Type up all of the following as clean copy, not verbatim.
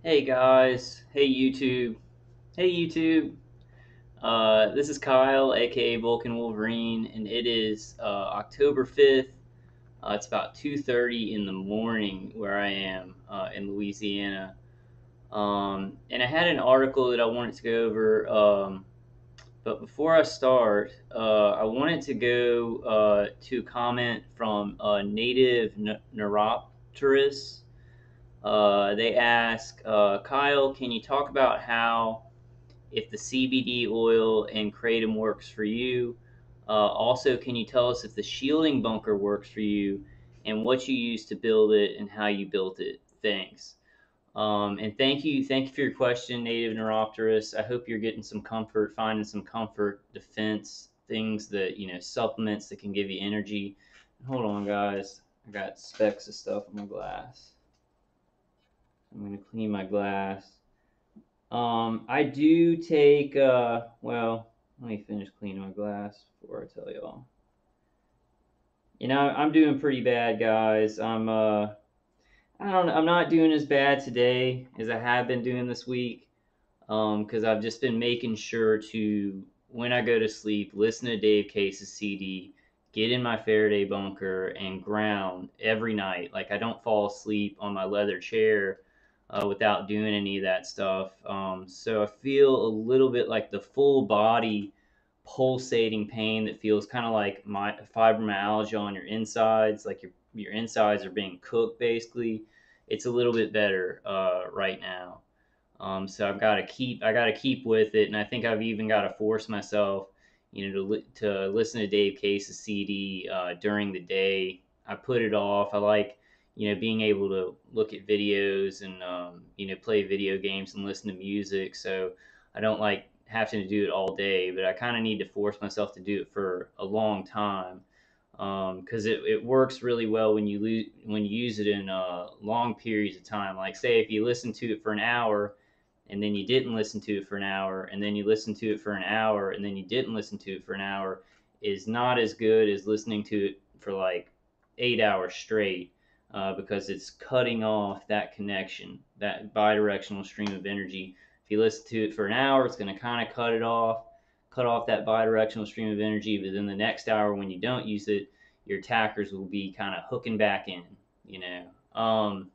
Hey guys, hey YouTube, hey YouTube. This is Kyle, aka Vulcan Wolverine, and it is October 5th. It's about 2:30 in the morning where I am in Louisiana. And I had an article that I wanted to go over, but before I start, I wanted to go to comment from native neuropterus. They ask, Kyle, can you talk about how if the CBD oil and kratom works for you? Also, can you tell us if the shielding bunker works for you and what you used to build it and how you built it? Thanks. And thank you for your question, Native Neuropterus. I hope you're getting some comfort, finding some comfort, defense, things that, supplements that can give you energy. Hold on, guys. I got specks of stuff on my glass. I'm gonna clean my glass. I do take, well, let me finish cleaning my glass before I tell y'all. I'm doing pretty bad, guys. I don't know, I'm not doing as bad today as I have been doing this week. Because I've just been making sure to, when I go to sleep, listen to Dave Case's CD, get in my Faraday bunker, and ground every night. Like, I don't fall asleep on my leather chair without doing any of that stuff. So I feel a little bit like the full body pulsating pain that feels kind of like my fibromyalgia on your insides, like your insides are being cooked basically. It's a little bit better right now. So I gotta keep with it, and I think I've even got to force myself, to listen to Dave Case's CD during the day. I put it off. I like, being able to look at videos and play video games and listen to music. So I don't like having to do it all day, but I kind of need to force myself to do it for a long time because it works really well when you use it in long periods of time. Like, say if you listen to it for an hour and then you didn't listen to it for an hour, and then you listened to it for an hour, and then you didn't listen to it for an hour, is not as good as listening to it for like 8 hours straight, because it's cutting off that connection, that bidirectional stream of energy. If you listen to it for an hour, it's going to kind of cut off that bidirectional stream of energy. But then the next hour, when you don't use it, your attackers will be kind of hooking back in, you know.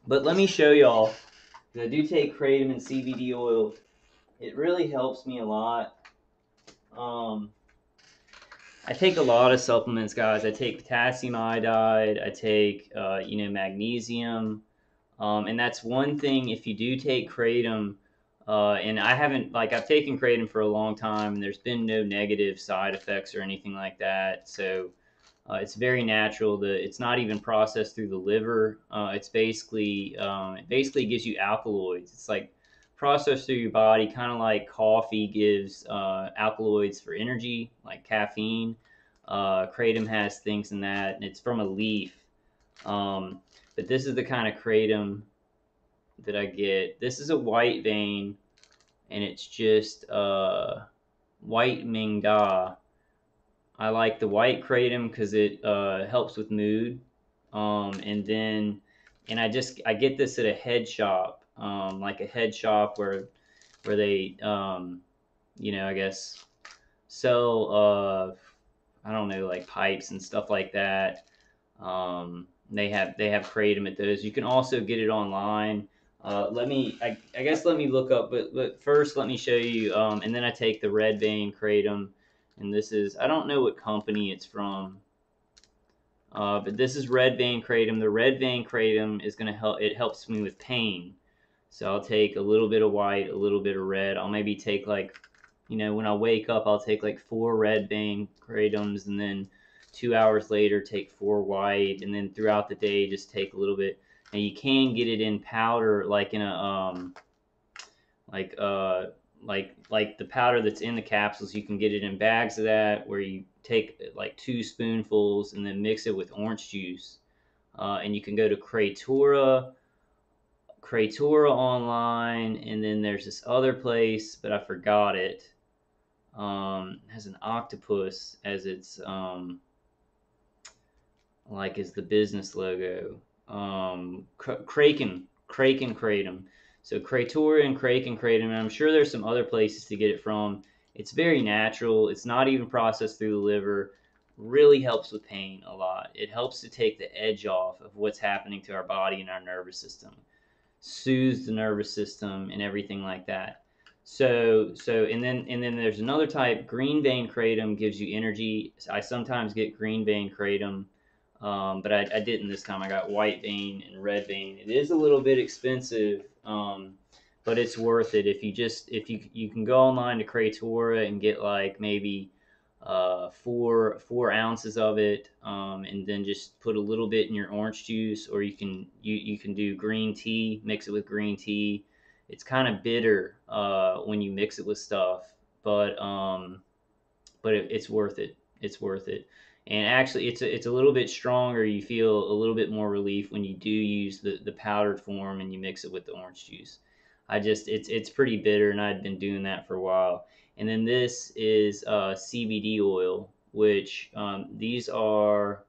But let me show y'all. I do take kratom and CBD oil. It really helps me a lot. Um, I take a lot of supplements, guys. I take potassium iodide. I take, magnesium. And that's one thing. If you do take kratom, and I haven't, like, I've taken kratom for a long time, and there's been no negative side effects or anything like that. So it's very natural. It's not even processed through the liver. It basically gives you alkaloids. It's like processed through your body, kind of like coffee gives alkaloids for energy, like caffeine. Kratom has things in that, and it's from a leaf. But this is the kind of kratom that I get. This is a white vein, and it's just white Mingda. I like the white kratom because it helps with mood. And then, and I get this at a head shop, like a head shop where they, I guess sell, I don't know, like pipes and stuff like that. They have kratom at those. You can also get it online. I guess let me look up, but first let me show you. And then I take the red vein kratom, and this is, I don't know what company it's from, but this is red vein kratom. The red vein kratom is gonna help. It helps me with pain. So I'll take a little bit of white, a little bit of red. I'll maybe take like, when I wake up, I'll take like 4 red vein kratoms, and then 2 hours later take 4 white, and then throughout the day just take a little bit. And you can get it in powder, like in a like like the powder that's in the capsules. You can get it in bags of that, where you take like 2 spoonfuls and then mix it with orange juice. And you can go to Kratora online, and then there's this other place, but I forgot it. Has an octopus as its like as the business logo. Kraken Kratom. So Kratora and Kratom, and I'm sure there's some other places to get it from. It's very natural. It's not even processed through the liver. Really helps with pain a lot. It helps to take the edge off of what's happening to our body and our nervous system, soothes the nervous system and everything like that. And then there's another type. Green vein kratom gives you energy. I sometimes get green vein kratom, but I didn't this time. I got white vein and red vein. It is a little bit expensive, but it's worth it. If you can go online to Kratora and get like maybe 4 ounces of it, and then just put a little bit in your orange juice, or you can do green tea, mix it with green tea. It's kind of bitter when you mix it with stuff, but it's worth it. It's worth it. And actually, it's a little bit stronger. You feel a little bit more relief when you do use the powdered form and you mix it with the orange juice. It's pretty bitter, and I'd been doing that for a while. And then this is CBD oil, which these are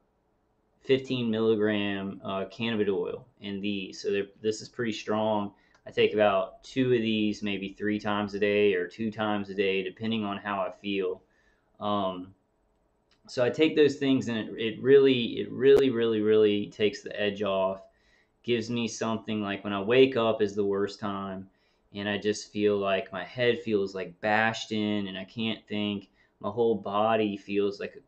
15 milligram cannabis oil in these. So this is pretty strong. I take about 2 of these maybe 3 times a day or 2 times a day, depending on how I feel. Um, so I take those things, and it really takes the edge off. Gives me something like when I wake up is the worst time, and I just feel like my head feels like bashed in, and I can't think. My whole body feels like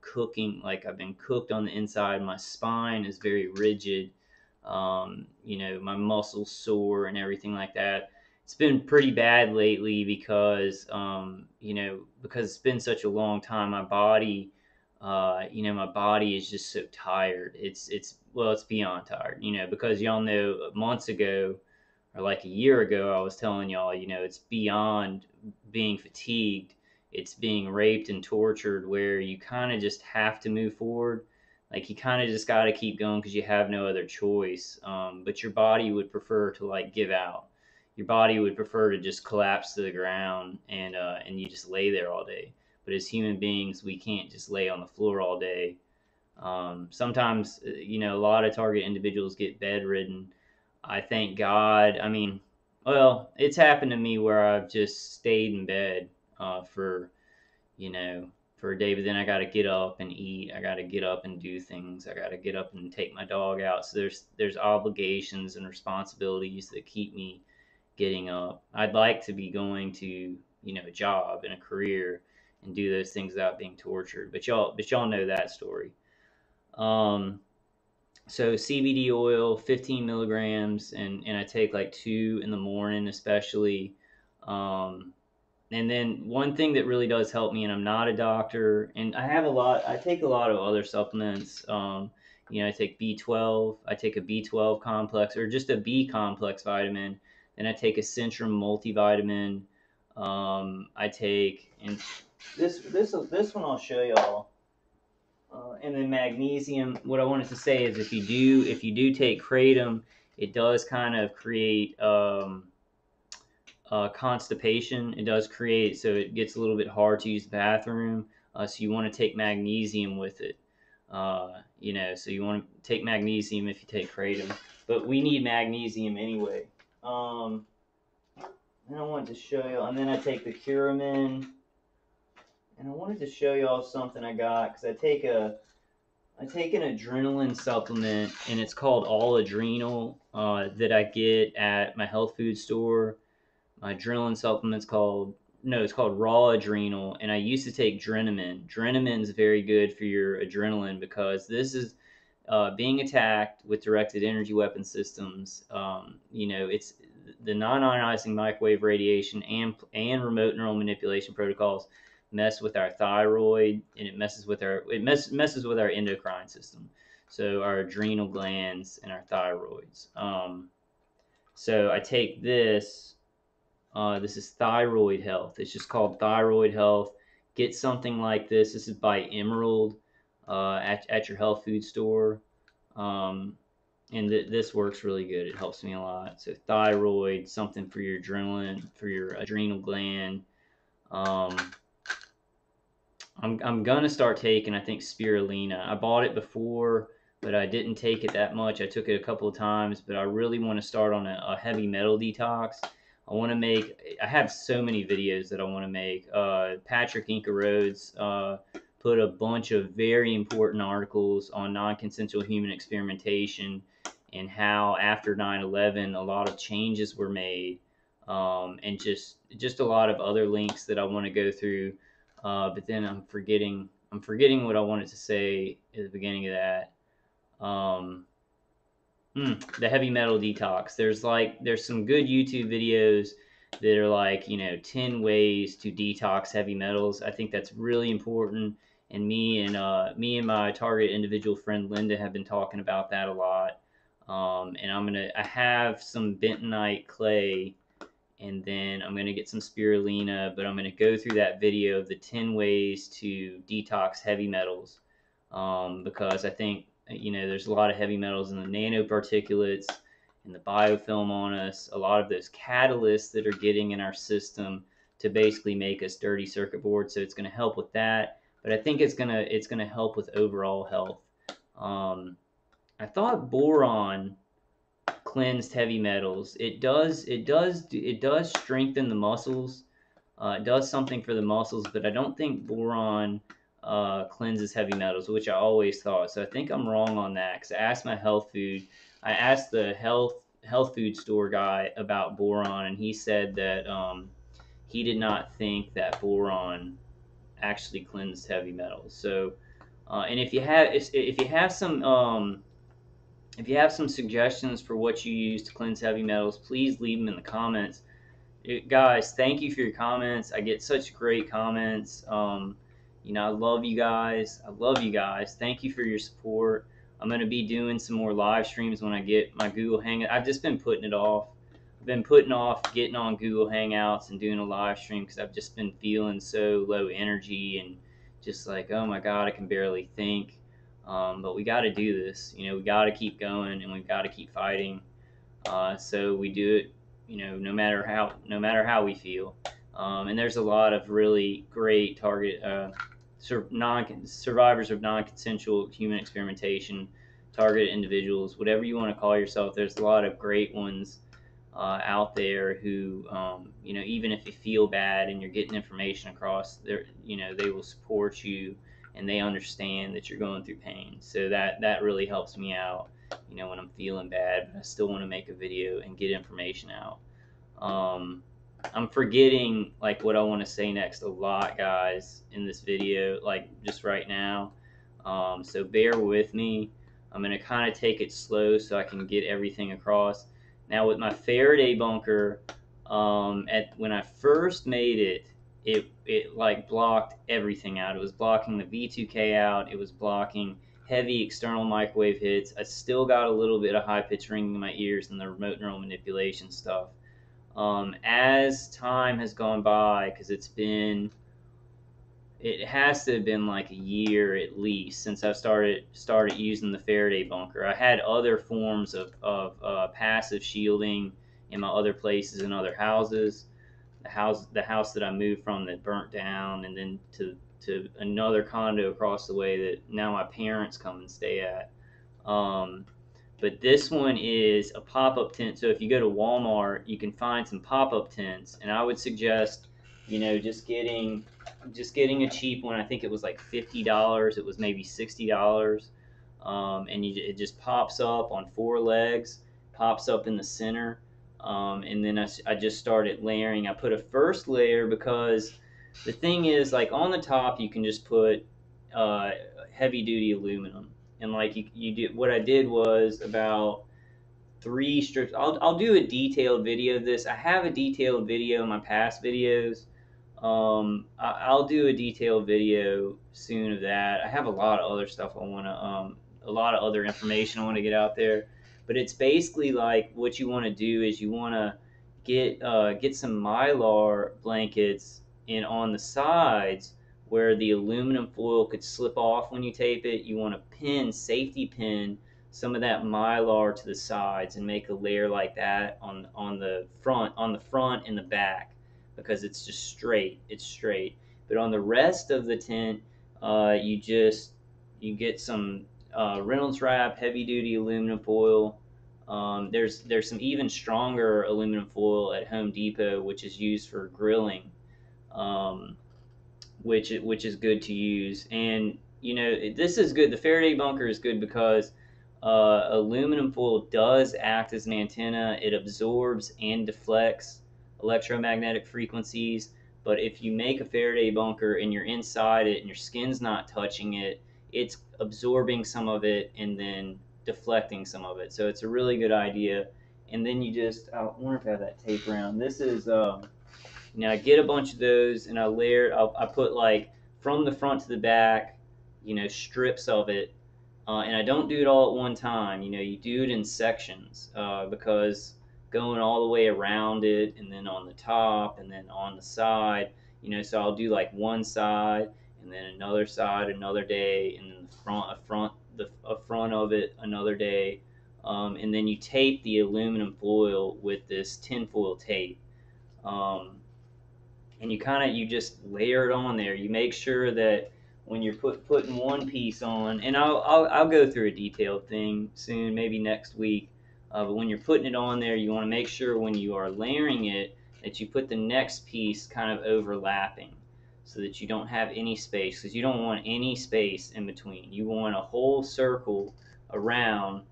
like I've been cooked on the inside. My spine is very rigid. My muscles sore and everything like that. It's been pretty bad lately because it's been such a long time. My body is just so tired. It's beyond tired. Because y'all know months ago or like a year ago, I was telling y'all, it's beyond being fatigued. It's being raped and tortured, where you kind of just have to move forward. Like you kind of just got to keep going because you have no other choice. But your body would prefer to like give out. Your body would prefer to just collapse to the ground, and you just lay there all day. But as human beings, we can't just lay on the floor all day. Sometimes, a lot of target individuals get bedridden. I thank God. I mean, well, it's happened to me where I've just stayed in bed for, you know, for a day, but then I got to get up and eat. I got to get up and do things. I got to get up and take my dog out. So there's obligations and responsibilities that keep me getting up. I'd like to be going to, a job and a career and do those things without being tortured. But y'all know that story. Um, so CBD oil, 15 milligrams, and I take like 2 in the morning, especially. Um, and then one thing that really does help me, and I'm not a doctor, and I take a lot of other supplements. I take B12, I take a B12 complex or just a B complex vitamin. Then I take a Centrum multivitamin. I take, and this one I'll show y'all. And then magnesium. What I wanted to say is, if you do take kratom, it does kind of create constipation. It does create so it gets a little bit hard to use the bathroom. So you want to take magnesium with it. So you want to take magnesium if you take kratom, but we need magnesium anyway. And I wanted to show you, and then I take the Curamin, and I wanted to show y'all something I got because I take an adrenaline supplement, and it's called All Adrenal, that I get at my health food store. My adrenaline supplement's called no, it's called Raw Adrenal, and I used to take Drenamin. Drenamin's very good for your adrenaline because this is being attacked with directed energy weapon systems. It's the non-ionizing microwave radiation and remote neural manipulation protocols mess with our thyroid, and messes with our endocrine system, so our adrenal glands and our thyroids. So I take this. This is Thyroid Health. It's just called Thyroid Health. Get something like this. This is by Emerald at your health food store. This works really good. It helps me a lot. So thyroid, something for your adrenaline, for your adrenal gland. I'm gonna start taking, I think, spirulina. I bought it before, but I didn't take it that much. I took it a couple of times, but I really want to start on a heavy metal detox. I have so many videos that I want to make. Patrick Inca Rhodes put a bunch of very important articles on non-consensual human experimentation and how after 9/11 a lot of changes were made, and just a lot of other links that I want to go through. But then I'm forgetting what I wanted to say at the beginning of that. Um, the heavy metal detox. There's some good YouTube videos that are like, 10 ways to detox heavy metals. I think that's really important. And me and my target individual friend Linda have been talking about that a lot. And I have some bentonite clay, and then I'm gonna get some spirulina, but I'm gonna go through that video of the 10 ways to detox heavy metals, because I think there's a lot of heavy metals in the nanoparticulates and the biofilm on us. A lot of those catalysts that are getting in our system to basically make us dirty circuit boards. So it's going to help with that, but I think it's gonna help with overall health. I thought boron cleansed heavy metals. It does strengthen the muscles. It does something for the muscles, but I don't think boron cleanses heavy metals, which I always thought. So I think I'm wrong on that, because I asked the health food store guy about boron, and he said that he did not think that boron actually cleansed heavy metals. So, and if you have some suggestions for what you use to cleanse heavy metals, please leave them in the comments. Guys, thank you for your comments. I get such great comments. I love you guys. I love you guys. Thank you for your support. I'm going to be doing some more live streams when I get my Google Hangout. I've just been putting it off. I've been putting off getting on Google Hangouts and doing a live stream because I've just been feeling so low energy and just like, oh my God, I can barely think. But we got to do this. We got to keep going, and we've got to keep fighting. So we do it, no matter how we feel. And there's a lot of really great survivors of non-consensual human experimentation, targeted individuals, whatever you want to call yourself. There's a lot of great ones out there who, even if you feel bad and you're getting information across, they will support you, and they understand that you're going through pain. So that really helps me out, when I'm feeling bad, but I still want to make a video and get information out. I'm forgetting like what I want to say next a lot, guys, in this video, like just right now. So bear with me. I'm going to kind of take it slow so I can get everything across. Now with my Faraday bunker, when I first made it like blocked everything out. It was blocking the V2K out. It was blocking heavy external microwave hits. I still got a little bit of high pitch ringing in my ears and the remote neural manipulation stuff. As time has gone by, because it has to have been like a year at least since I've started using the Faraday bunker. I had other forms of passive shielding in my other places in other houses. The house that I moved from that burnt down, and then to another condo across the way that now my parents come and stay at. But this one is a pop-up tent. So if you go to Walmart, you can find some pop-up tents, and I would suggest, just getting a cheap one. I think it was like $50. It was maybe $60, and it just pops up on 4 legs, pops up in the center, and then I just started layering. I put a first layer because the thing is, like on the top, you can just put heavy-duty aluminum. And like you did, what I did was about 3 strips. I'll do a detailed video of this. I have a detailed video in my past videos. I'll do a detailed video soon of that. I have a lot of other stuff I want to, a lot of other information I want to get out there. But it's basically like what you want to do is you want to get some Mylar blankets in on the sides where the aluminum foil could slip off when you tape it. You want to safety pin some of that Mylar to the sides and make a layer like that on the front and the back, because it's just straight. It's straight. But on the rest of the tent, you get some Reynolds wrap, heavy duty aluminum foil, There's some even stronger aluminum foil at Home Depot, which is used for grilling, um, which is good to use. And this is good. The Faraday bunker is good because aluminum foil does act as an antenna. It absorbs and deflects electromagnetic frequencies. But if you make a Faraday bunker and you're inside it and your skin's not touching it, it's absorbing some of it and then deflecting some of it. So it's a really good idea. And then you just, I wonder if I have that tape around. This is now I get a bunch of those and I put like from the front to the back, strips of it. And I don't do it all at one time. You do it in sections because going all the way around it and then on the top and then on the side, so I'll do like one side and then another side another day and then a front of it another day. And then you tape the aluminum foil with this tinfoil tape. Um, and you just layer it on there. You make sure that when you're putting one piece on, and I'll go through a detailed thing soon, maybe next week. But when you're putting it on there, you want to make sure when you are layering it that you put the next piece kind of overlapping, so that you don't have any space, because you don't want any space in between. You want a whole circle around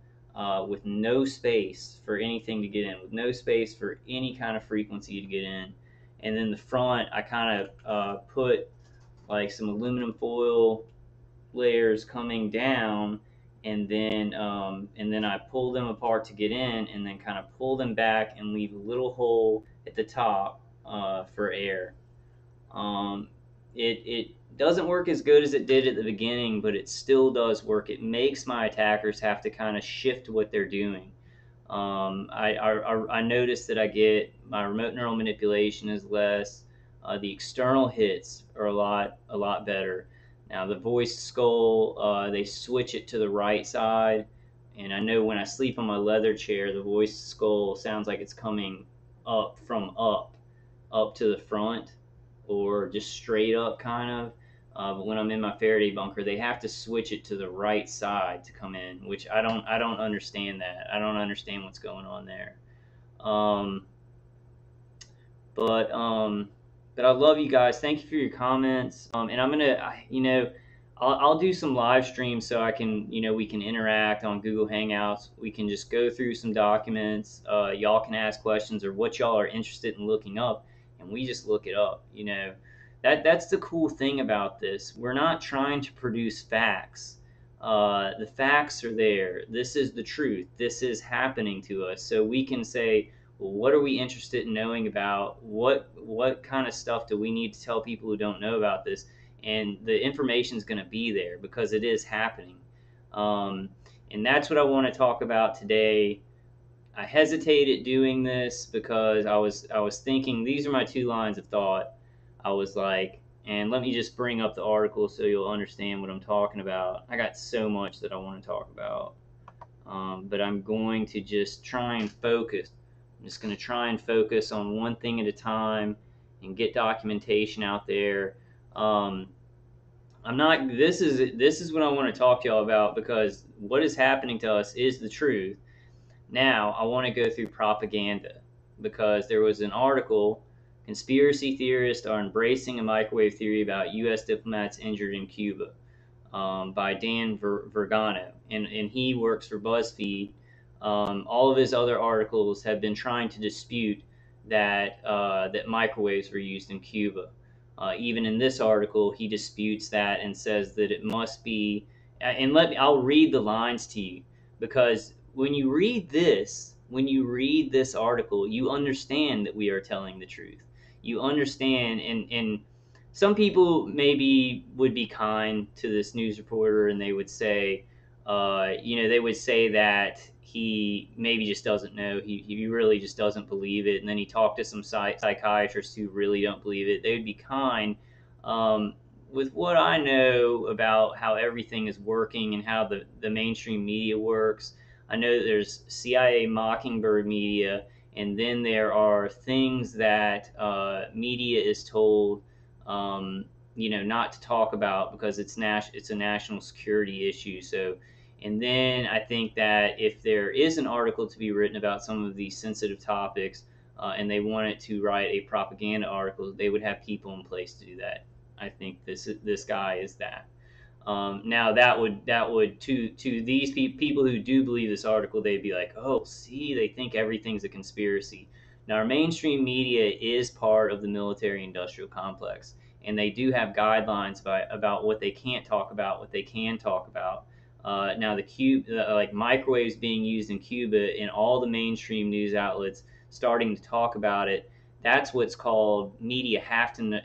with no space for anything to get in, with no space for any kind of frequency to get in. And then the front, I kind of put like some aluminum foil layers coming down, and then I pull them apart to get in, and then kind of pull them back and leave a little hole at the top for air. It doesn't work as good as it did at the beginning, but it still does work. It makes my attackers have to kind of shift what they're doing. I noticed that I get my remote neural manipulation is less. The external hits are a lot better. Now the voice skull, they switch it to the right side, and I know when I sleep on my leather chair, the voice skull sounds like it's coming up to the front, or just straight up kind of. But when I'm in my Faraday bunker, they have to switch it to the right side to come in, which I don't understand that. I don't understand what's going on there. Um, but but I love you guys. Thank you for your comments. And I'm gonna, I'll do some live streams so I can, we can interact on Google Hangouts. We can just go through some documents. Y'all can ask questions or what y'all are interested in looking up, and we just look it up. That's the cool thing about this. We're not trying to produce facts. The facts are there. This is the truth. This is happening to us. So we can say, well, what are we interested in knowing about? What kind of stuff do we need to tell people who don't know about this? And the information is going to be there because it is happening. And that's what I want to talk about today. I hesitated doing this because I was thinking, these are my two lines of thought. I was like, and let me just bring up the article so you'll understand what I'm talking about. I got so much that I want to talk about, but I'm going to just try and focus. I'm just going to try and focus on one thing at a time and get documentation out there. I'm not. This is what I want to talk to y'all about, because what is happening to us is the truth. Now I want to go through propaganda, because there was an article, conspiracy theorists are embracing a microwave theory about U.S. diplomats injured in Cuba, by Dan Vergano, and he works for Buzzfeed. All of his other articles have been trying to dispute that that microwaves were used in Cuba. Even in this article, he disputes that and says that it must be. And I'll read the lines to you, because when you read this article, you understand that we are telling the truth. You understand, and some people maybe would be kind to this news reporter, and they would say, they would say that he maybe just doesn't know. He really just doesn't believe it. And then he talked to some psychiatrists who really don't believe it. They would be kind. With what I know about how everything is working and how the mainstream media works, I know that there's CIA Mockingbird media, and then there are things that media is told, not to talk about because it's a national security issue. So And then I think that if there is an article to be written about some of these sensitive topics, and they wanted to write a propaganda article, they would have people in place to do that. I think this guy is that. Now that would to these people who do believe this article, they'd be like, oh, see, they think everything's a conspiracy. Now, our mainstream media is part of the military-industrial complex, and they do have guidelines about what they can't talk about, what they can talk about. Now, like microwaves being used in Cuba, and all the mainstream news outlets starting to talk about it. That's what's called media have to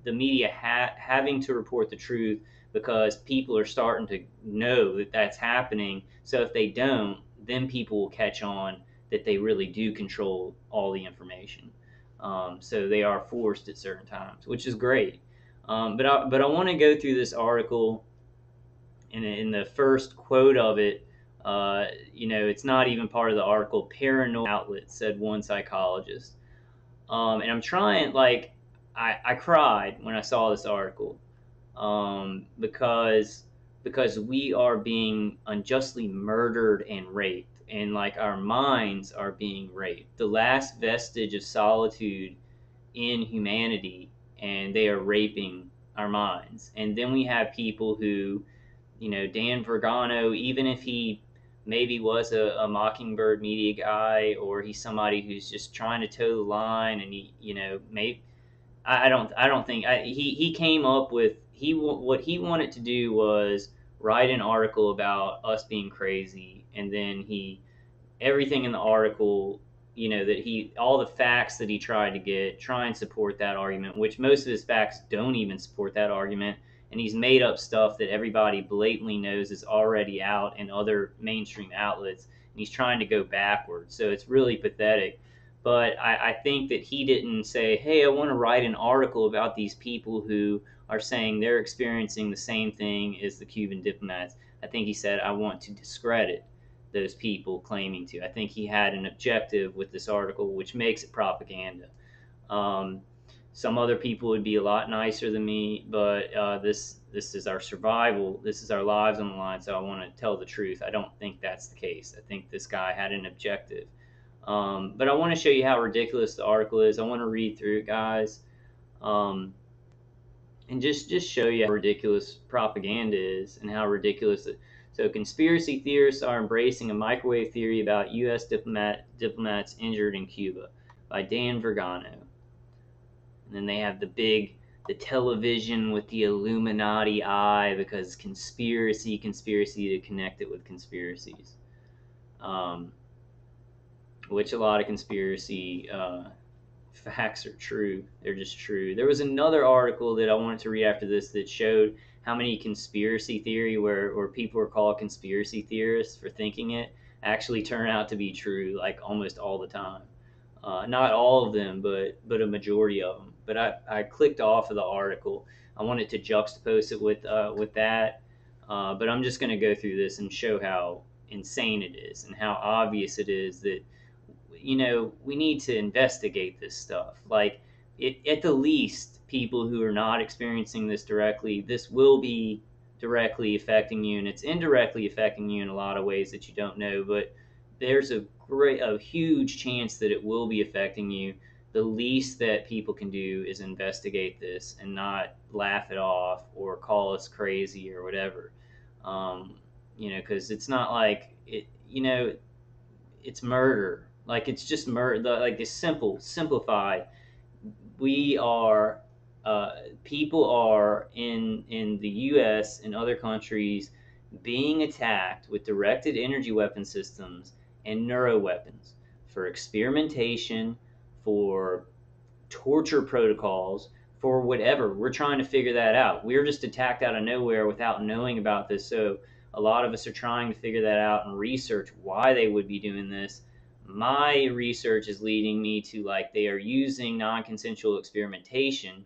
the media having to report the truth, because people are starting to know that that's happening. So if they don't, then people will catch on that they really do control all the information. So they are forced at certain times, which is great. But I want to go through this article. In the first quote of it, it's not even part of the article. Paranoid outlet, said one psychologist. And I'm trying, like, I cried when I saw this article, because we are being unjustly murdered and raped, and like our minds are being raped. The last vestige of solitude in humanity, and they are raping our minds. And then we have people who, Dan Vergano, even if he maybe was a Mockingbird media guy, or he's somebody who's just trying to toe the line, and he, maybe I don't think he came up with what he wanted to do was write an article about us being crazy, and then everything in the article, that all the facts that he tried to try and support that argument, which most of his facts don't even support that argument. And he's made up stuff that everybody blatantly knows is already out in other mainstream outlets, and he's trying to go backwards. So it's really pathetic. But I think that he didn't say, hey, I want to write an article about these people who are saying they're experiencing the same thing as the Cuban diplomats. I think he said, I want to discredit those people claiming to. I think he had an objective with this article, which makes it propaganda. Um, some other people would be a lot nicer than me, but this is our survival. This is our lives on the line, so I want to tell the truth. I don't think that's the case. I think this guy had an objective. But I want to show you how ridiculous the article is. I want to read through it, guys, and just show you how ridiculous propaganda is, and how ridiculous it. So, conspiracy theorists are embracing a microwave theory about U.S. diplomats injured in Cuba, by Dan Vergano. And then they have the television with the Illuminati eye, because conspiracy to connect it with conspiracies. Which a lot of conspiracy facts are true. They're just true. There was another article that I wanted to read after this that showed how many conspiracy theory where people are called conspiracy theorists for thinking it actually turn out to be true, like almost all the time. Not all of them, but a majority of them. But I clicked off of the article. I wanted to juxtapose it with that. But I'm just going to go through this and show how insane it is, and how obvious it is that we need to investigate this stuff. Like, at the least, people who are not experiencing this directly, this will be directly affecting you, and it's indirectly affecting you in a lot of ways that you don't know. But there's a huge chance that it will be affecting you. The least that people can do is investigate this and not laugh it off or call us crazy or whatever. Because it's not like it. It's murder. Like, it's just murder. Like, it's simplified. We are, people are in the U.S. and other countries being attacked with directed energy weapon systems and neuro weapons for experimentation, for torture protocols, for whatever. We're trying to figure that out. We're just attacked out of nowhere without knowing about this. So a lot of us are trying to figure that out and research why they would be doing this. My research is leading me to, like, they are using non-consensual experimentation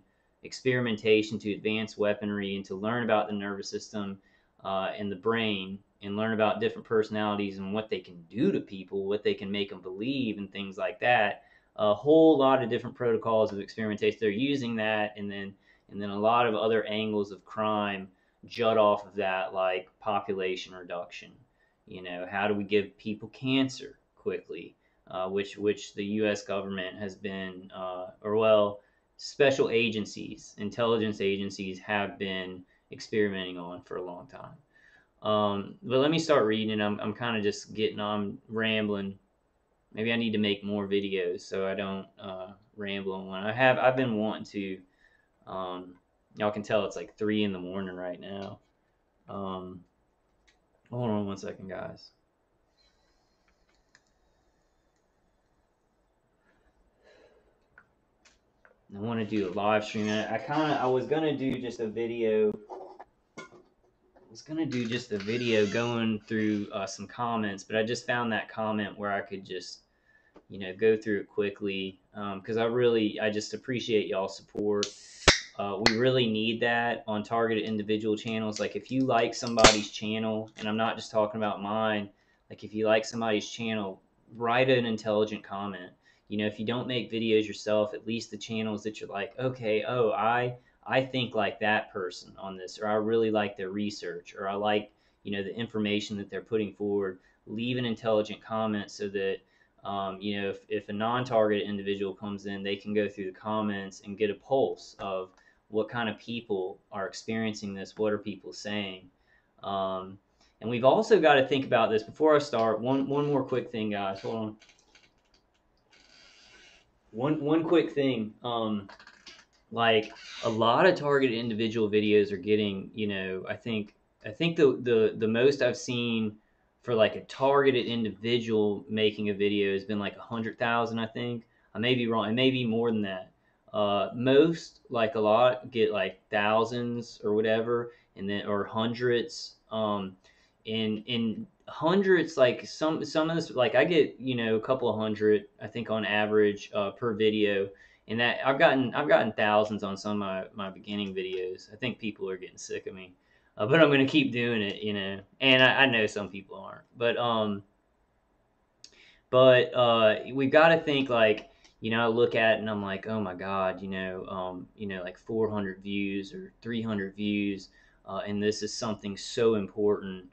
to advance weaponry and to learn about the nervous system and the brain, and learn about different personalities and what they can do to people, what they can make them believe, and things like that. A whole lot of different protocols of experimentation. They're using that, and then a lot of other angles of crime jut off of that, like population reduction. You know, how do we give people cancer quickly, which the U.S. government has been, or well, special agencies, intelligence agencies have been experimenting on for a long time. But let me start reading. I'm kind of just getting on rambling. Maybe I need to make more videos so I don't ramble on one. I've been wanting to. Y'all can tell it's like 3 in the morning right now. Um, Hold on one second, guys. I want to do a live stream. I was gonna do just a video. I was gonna do just a video going through some comments, but I just found that comment where I could just, go through it quickly, because I just appreciate y'all's support. We really need that on targeted individual channels. Like if you like somebody's channel, and I'm not just talking about mine, like if you like somebody's channel, write an intelligent comment. If you don't make videos yourself, at least the channels that you're like, okay, oh, I think like that person on this, or I really like their research, or I like, the information that they're putting forward. Leave an intelligent comment so that if a non-targeted individual comes in, they can go through the comments and get a pulse of what kind of people are experiencing this, what are people saying. And we've also got to think about this before I start. One more quick thing, guys. Hold on. One quick thing. Like a lot of targeted individual videos are getting, I think the most I've seen for like a targeted individual making a video has been like 100,000. I think I may be wrong. It may be more than that. Most, like a lot, get like thousands or whatever, and then or hundreds. In hundreds, like some of this, like I get a couple of hundred, I think on average per video, and that I've gotten thousands on some of my beginning videos. I think people are getting sick of me, but I'm gonna keep doing it, And I know some people aren't, but we've got to think like, I look at it and I'm like, oh my God, like 400 views or 300 views, and this is something so important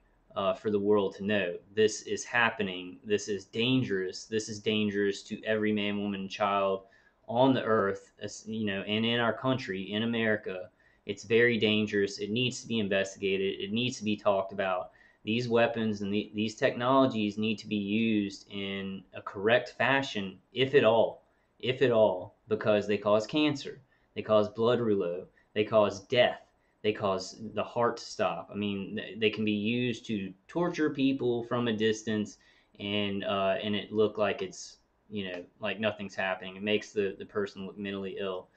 for the world to know. This is happening. This is dangerous. This is dangerous to every man, woman, and child on the earth, and in our country, in America. It's very dangerous. It needs to be investigated. It needs to be talked about. These weapons and these technologies need to be used in a correct fashion, if at all, because they cause cancer, they cause blood rouleau, they cause death, they cause the heart to stop. I mean, they can be used to torture people from a distance, and it look like it's, like nothing's happening. It makes the person look mentally ill.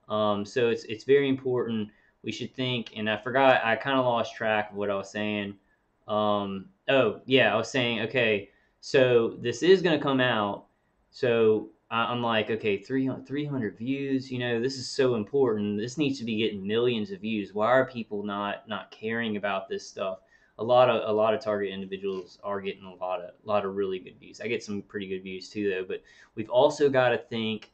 So it's very important. We should think, and I forgot, I kind of lost track of what I was saying. Oh yeah, I was saying, okay, so this is gonna come out. So I'm like, okay, 300 views. This is so important. This needs to be getting millions of views. Why are people not caring about this stuff? A lot of target individuals are getting a lot of really good views. I get some pretty good views too, though. But we've also got to think,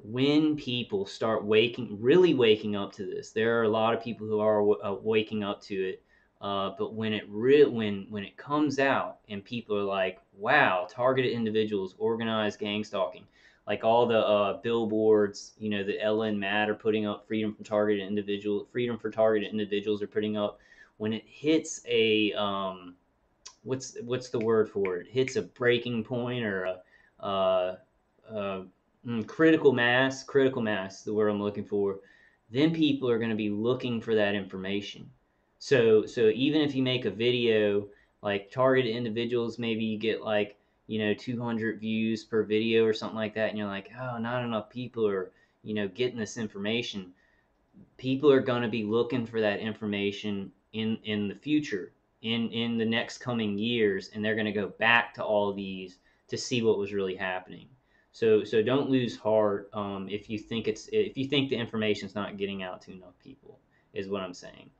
when people start really waking up to this. There are a lot of people who are waking up to it, but when it comes out and people are like, "Wow, targeted individuals, organized gang stalking," like all the billboards, that Ellen Matt are putting up, freedom for targeted individuals are putting up. When it hits a what's the word for it? Hits a breaking point, or a critical mass, the word I'm looking for, then people are going to be looking for that information. So even if you make a video, like targeted individuals, maybe you get like 200 views per video or something like that, and you're like, oh, not enough people are getting this information. People are going to be looking for that information in the future, in the next coming years, and they're going to go back to all these to see what was really happening. So don't lose heart, if you think the information's not getting out to enough people, is what I'm saying.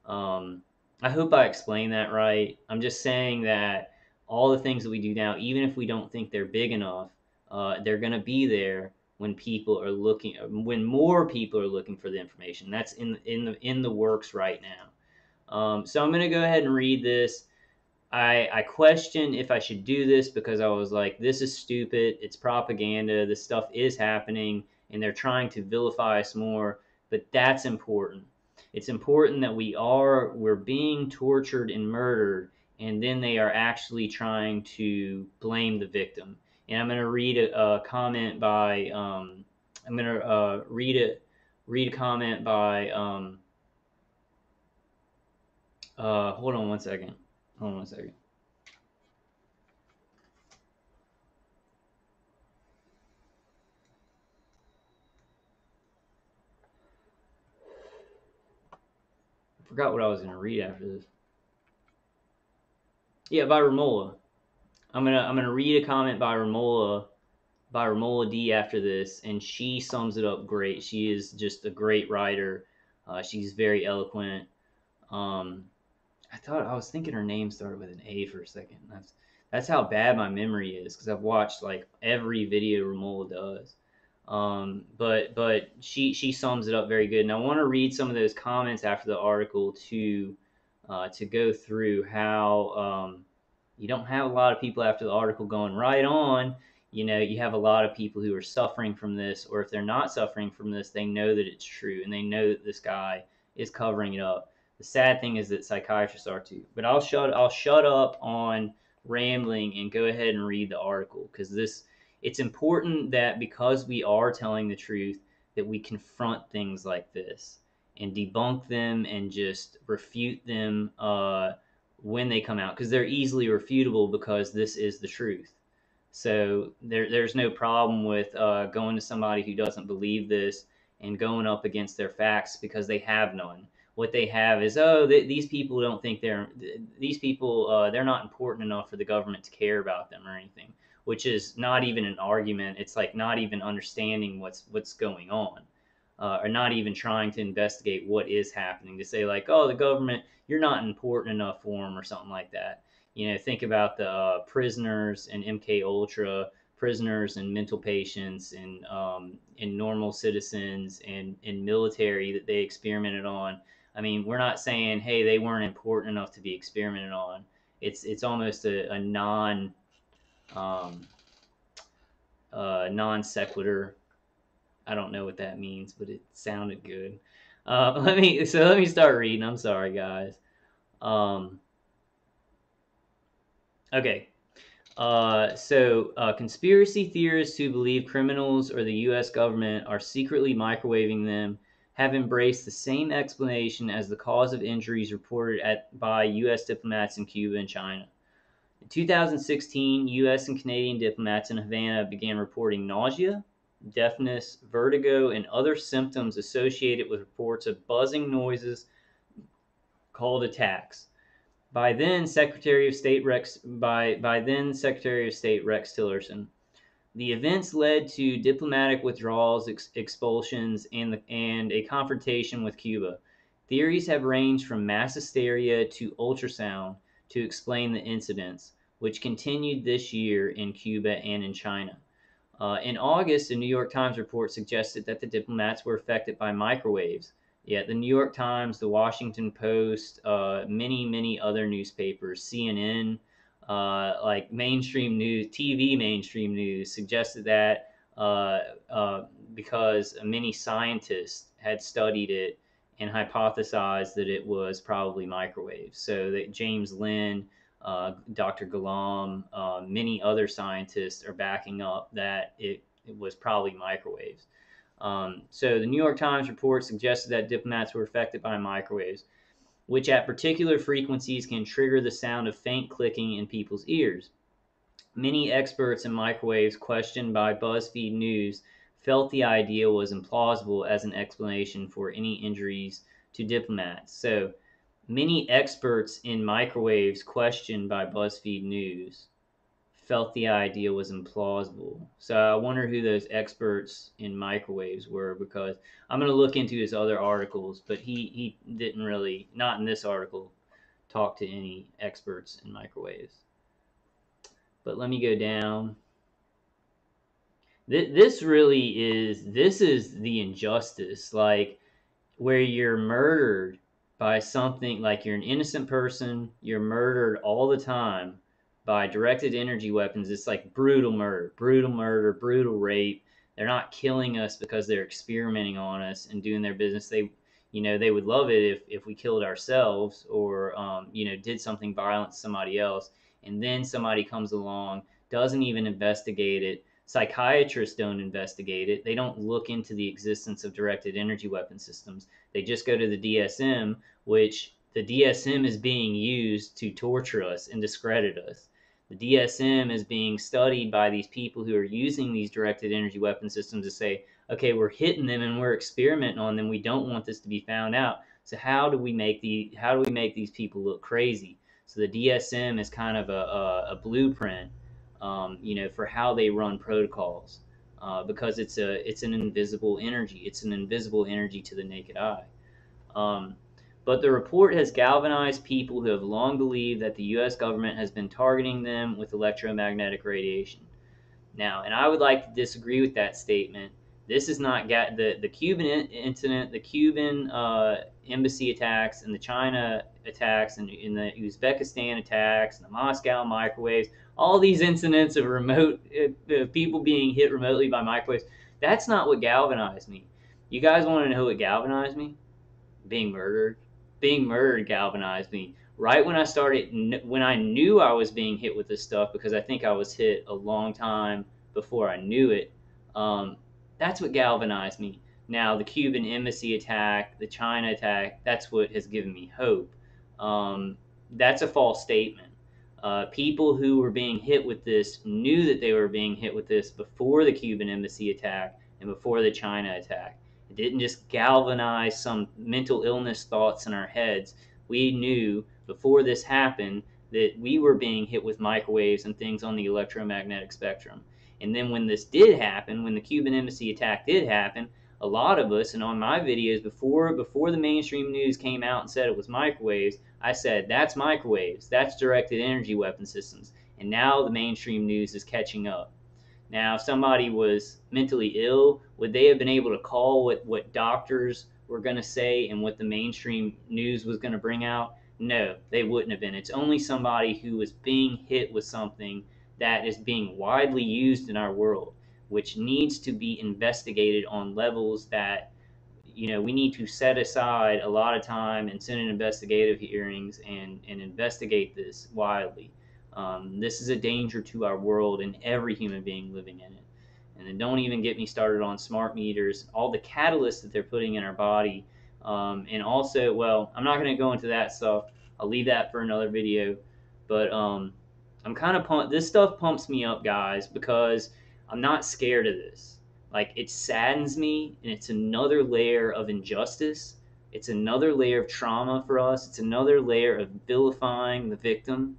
I hope I explained that right. I'm just saying that all the things that we do now, even if we don't think they're big enough, they're going to be there when more people are looking for the information. That's in the works right now. So I'm going to go ahead and read this. I questioned if I should do this because I was like, this is stupid. It's propaganda. This stuff is happening, and they're trying to vilify us more. But that's important. It's important that we're being tortured and murdered, and then they are actually trying to blame the victim. And I'm going to read a comment by I'm going to read a comment by hold on one second. Hold on one second. I forgot what I was going to read after this. Yeah, by Ramola. I'm gonna read a comment by Ramola D after this, and she sums it up great. She is just a great writer. She's very eloquent. Um, I was thinking her name started with an A for a second. That's how bad my memory is because I've watched like every video Ramola does. But she sums it up very good, and I want to read some of those comments after the article to go through how you don't have a lot of people after the article going right on. You know, you have a lot of people who are suffering from this, or if they're not suffering from this, they know that it's true and they know that this guy is covering it up. The sad thing is that psychiatrists are too. But I'll shut up on rambling and go ahead and read the article because this it's important that because we are telling the truth that we confront things like this and debunk them and just refute them when they come out because they're easily refutable because this is the truth. So there's no problem with going to somebody who doesn't believe this and going up against their facts because they have none. What they have is, these people don't think these people they're not important enough for the government to care about them or anything, which is not even an argument. It's like not even understanding what's going on, or not even trying to investigate what is happening. To say like, oh, the government, you're not important enough for them or something like that. You know, think about the prisoners and MK Ultra, prisoners and mental patients and normal citizens and military that they experimented on. I mean, we're not saying, hey, they weren't important enough to be experimented on. It's almost a um, non sequitur. I don't know what that means, but it sounded good. Let me start reading. I'm sorry, guys. Um, okay. Conspiracy theorists who believe criminals or the U.S. government are secretly microwaving them have embraced the same explanation as the cause of injuries reported by U.S. diplomats in Cuba and China. In 2016, U.S. and Canadian diplomats in Havana began reporting nausea, deafness, vertigo, and other symptoms associated with reports of buzzing noises called attacks. By then Secretary of State Rex Tillerson. The events led to diplomatic withdrawals, expulsions, and a confrontation with Cuba. Theories have ranged from mass hysteria to ultrasound to explain the incidents, which continued this year in Cuba and in China. In August, a New York Times report suggested that the diplomats were affected by microwaves. Yet the New York Times, the Washington Post, many other newspapers, CNN, like mainstream news, TV mainstream news, suggested that because many scientists had studied it and hypothesized that it was probably microwaves. So that James Lynn, Dr. Galam, many other scientists are backing up that it was probably microwaves. So the New York Times report suggested that diplomats were affected by microwaves, which at particular frequencies can trigger the sound of faint clicking in people's ears. Many experts in microwaves questioned by Buzzfeed News felt the idea was implausible as an explanation for any injuries to diplomats. So many experts in microwaves questioned by Buzzfeed News felt the idea was implausible. So I wonder who those experts in microwaves were because I'm going to look into his other articles, but he didn't really, not in this article, talk to any experts in microwaves. But let me go down. This really is the injustice, like where you're murdered by something like you're an innocent person, you're murdered all the time by directed energy weapons. It's like brutal murder, brutal murder, brutal rape. They're not killing us because they're experimenting on us and doing their business. They would love it if we killed ourselves or, did something violent to somebody else. And then somebody comes along, doesn't even investigate it. Psychiatrists don't investigate it. They don't look into the existence of directed energy weapon systems. They just go to the DSM, which the DSM is being used to torture us and discredit us. The DSM is being studied by these people who are using these directed energy weapon systems to say, okay, we're hitting them and we're experimenting on them. We don't want this to be found out. So how do we make these people look crazy? So the DSM is kind of a blueprint, for how they run protocols, because it's an invisible energy. It's an invisible energy to the naked eye. But the report has galvanized people who have long believed that the U.S. government has been targeting them with electromagnetic radiation. Now, and I would like to disagree with that statement. This is not the Cuban incident, the Cuban embassy attacks, and the China attacks, and in the Uzbekistan attacks, and the Moscow microwaves. All these incidents of remote people being hit remotely by microwaves. That's not what galvanized me. You guys want to know what galvanized me? Being murdered. Being murdered galvanized me. Right when I knew I was being hit with this stuff, because I think I was hit a long time before I knew it. That's what galvanized me. Now, the Cuban embassy attack, the China attack, that's what has given me hope. That's a false statement. People who were being hit with this knew that they were being hit with this before the Cuban embassy attack and before the China attack. It didn't just galvanize some mental illness thoughts in our heads. We knew before this happened that we were being hit with microwaves and things on the electromagnetic spectrum. And then when this did happen, when the Cuban embassy attack did happen, a lot of us, and on my videos before the mainstream news came out and said it was microwaves, I said, that's microwaves, that's directed energy weapon systems. And now the mainstream news is catching up. Now, if somebody was mentally ill, would they have been able to call what doctors were going to say and what the mainstream news was going to bring out? No, they wouldn't have been. It's only somebody who was being hit with something that is being widely used in our world, which needs to be investigated on levels that, we need to set aside a lot of time and send in investigative hearings and investigate this widely. This is a danger to our world and every human being living in it. And then don't even get me started on smart meters, all the catalysts that they're putting in our body. And also, well, I'm not going to go into that stuff. I'll leave that for another video. But I'm kind of pumped. This stuff pumps me up, guys, because I'm not scared of this. Like, it saddens me, and it's another layer of injustice. It's another layer of trauma for us. It's another layer of vilifying the victim.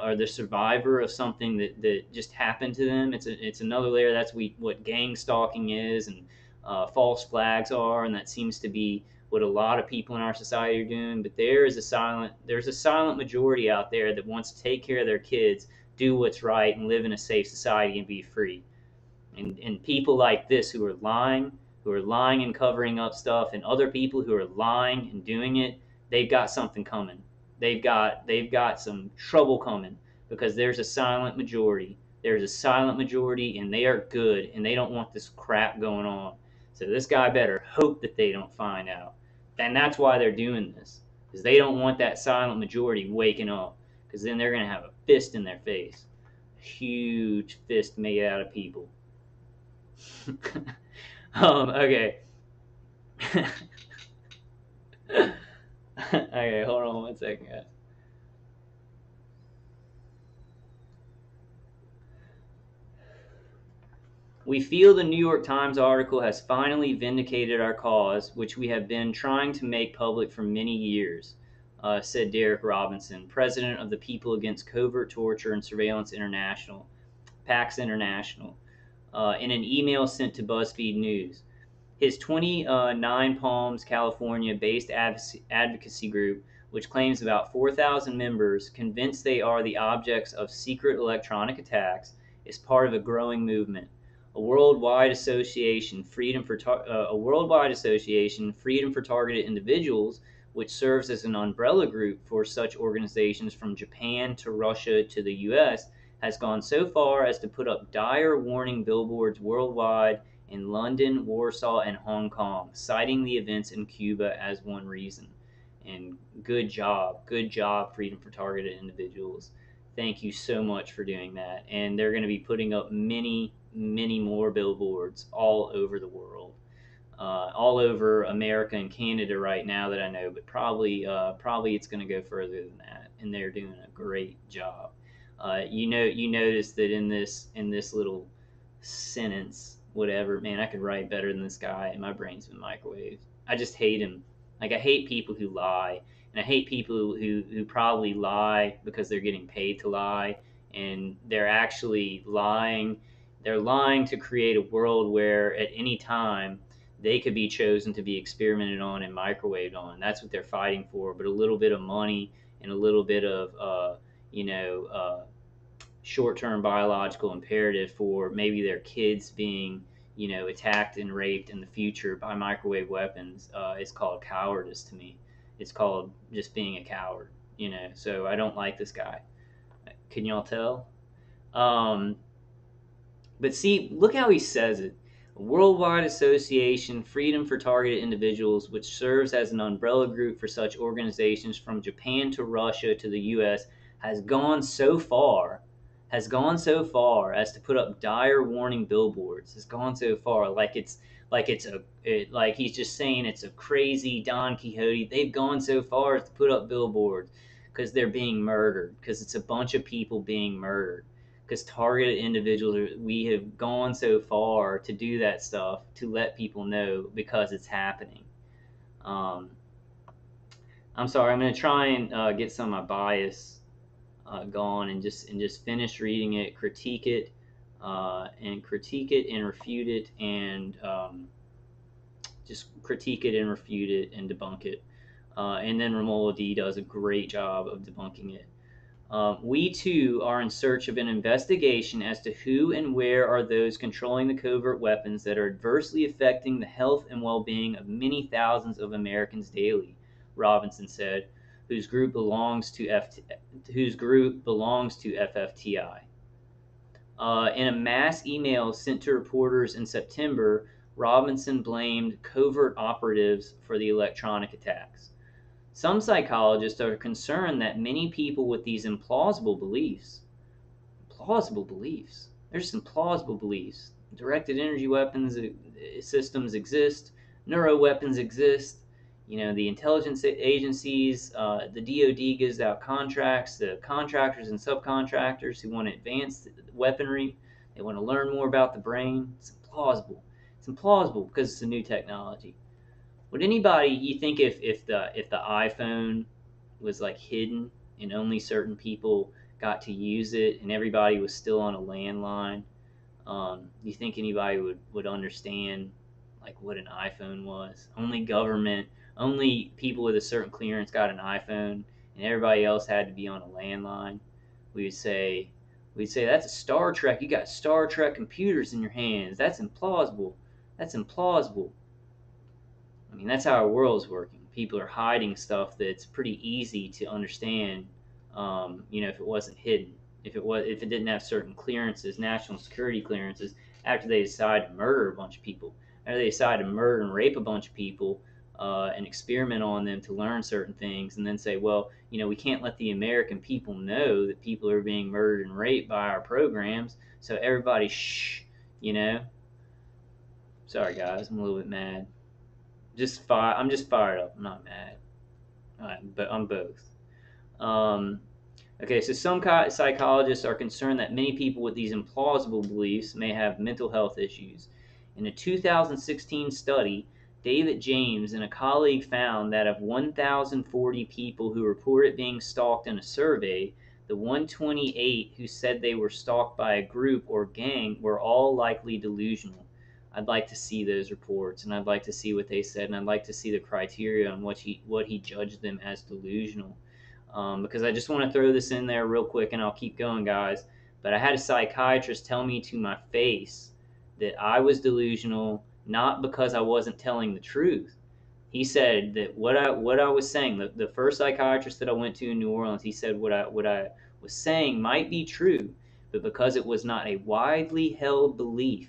Or the survivor of something that just happened to them. It's another layer. That's what gang stalking is, and false flags are, and that seems to be what a lot of people in our society are doing. But there's a silent majority out there that wants to take care of their kids, do what's right, and live in a safe society and be free. And people like this who are lying and covering up stuff, and other people who are lying and doing it, they've got something coming. They've got some trouble coming, because there's a silent majority. There's a silent majority, and they are good, and they don't want this crap going on. So this guy better hope that they don't find out. And that's why they're doing this, because they don't want that silent majority waking up, because then they're going to have a fist in their face. A huge fist made out of people. Okay. Okay, hold on 1 second, guys. We feel the New York Times article has finally vindicated our cause, which we have been trying to make public for many years, said Derek Robinson, president of the People Against Covert Torture and Surveillance International, PACTS International, in an email sent to Buzzfeed News. His 29 Palms, California-based advocacy group, which claims about 4,000 members, convinced they are the objects of secret electronic attacks, is part of a growing movement. A worldwide association, Freedom for Targeted Individuals, which serves as an umbrella group for such organizations from Japan to Russia to the US, has gone so far as to put up dire warning billboards worldwide in London, Warsaw, and Hong Kong, citing the events in Cuba as one reason. And good job, Freedom for Targeted Individuals. Thank you so much for doing that. And they're going to be putting up many, many more billboards all over the world, all over America and Canada right now that I know, but probably it's going to go further than that. And they're doing a great job. You notice that in this little sentence, whatever, man, I could write better than this guy, and my brain's been microwaved. I just hate him. Like, I hate people who lie, and I hate people who probably lie because they're getting paid to lie, and they're actually lying. They're lying to create a world where at any time they could be chosen to be experimented on and microwaved on. That's what they're fighting for. But a little bit of money and a little bit of short-term biological imperative for maybe their kids being, attacked and raped in the future by microwave weapons, is called cowardice to me. It's called just being a coward, So I don't like this guy. Can y'all tell? But see, look how he says it. A worldwide association, Freedom for Targeted Individuals, which serves as an umbrella group for such organizations from Japan to Russia to the US, has gone so far as to put up dire warning billboards. Has gone so far, like he's just saying it's a crazy Don Quixote. They've gone so far as to put up billboards because they're being murdered, because it's a bunch of people being murdered, because targeted individuals, we have gone so far to do that stuff, to let people know, because it's happening. I'm sorry, I'm going to try and get some of my bias gone, and just finish reading it, critique it and refute it, and just critique it and refute it and debunk it. And then Romola D does a great job of debunking it. We too are in search of an investigation as to who and where are those controlling the covert weapons that are adversely affecting the health and well-being of many thousands of Americans daily, Robinson said, whose group belongs to FFTI. In a mass email sent to reporters in September, Robinson blamed covert operatives for the electronic attacks. Some psychologists are concerned that many people with these implausible beliefs, there's some plausible beliefs. Directed energy weapons systems exist, neuro weapons exist, the intelligence agencies, the DoD gives out contracts, the contractors and subcontractors who want advanced weaponry, they want to learn more about the brain. It's implausible because it's a new technology. Would anybody, you think if the iPhone was like hidden and only certain people got to use it and everybody was still on a landline, do you think anybody would understand like what an iPhone was? Only people with a certain clearance got an iPhone, and everybody else had to be on a landline. We'd say that's a Star Trek. You got Star Trek computers in your hands. That's implausible. I mean, that's how our world's working. People are hiding stuff that's pretty easy to understand. If it wasn't hidden, if it didn't have certain clearances, national security clearances, after they decide to murder a bunch of people, after they decide to murder and rape a bunch of people, and experiment on them to learn certain things, and then say, well, we can't let the American people know that people are being murdered and raped by our programs, so everybody shh. Sorry guys, I'm a little bit mad. I'm just fired up. I'm not mad. But I'm both. Okay, so some psychologists are concerned that many people with these implausible beliefs may have mental health issues. In a 2016 study, David James and a colleague found that of 1,040 people who reported being stalked in a survey, the 128 who said they were stalked by a group or gang were all likely delusional. I'd like to see those reports, and I'd like to see what they said, and I'd like to see the criteria on what he judged them as delusional. Because I just want to throw this in there real quick, and I'll keep going, guys. But I had a psychiatrist tell me to my face that I was delusional, not because I wasn't telling the truth. He said that what I was saying, the first psychiatrist that I went to in New Orleans, he said what I was saying might be true, but because it was not a widely held belief,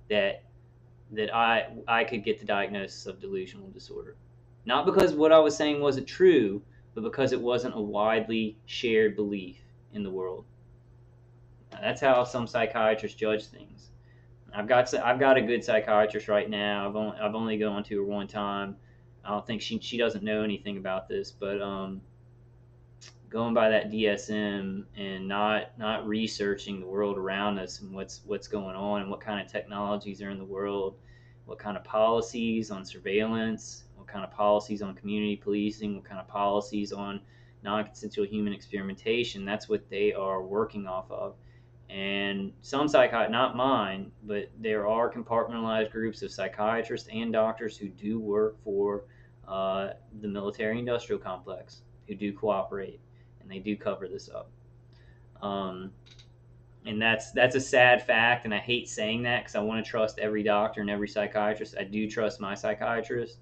that I could get the diagnosis of delusional disorder. Not because what I was saying wasn't true, but because it wasn't a widely shared belief in the world. Now, that's how some psychiatrists judge things. I've got a good psychiatrist right now. I've only gone to her one time. I don't think she doesn't know anything about this, but going by that DSM and not researching the world around us and what's going on and what kind of technologies are in the world, what kind of policies on surveillance, what kind of policies on community policing, what kind of policies on non-consensual human experimentation. That's what they are working off of. And some psychiatrists, not mine, but there are compartmentalized groups of psychiatrists and doctors who do work for the military-industrial complex, who do cooperate, and they do cover this up. Um, and that's a sad fact, and I hate saying that because I want to trust every doctor and every psychiatrist. I do trust my psychiatrist,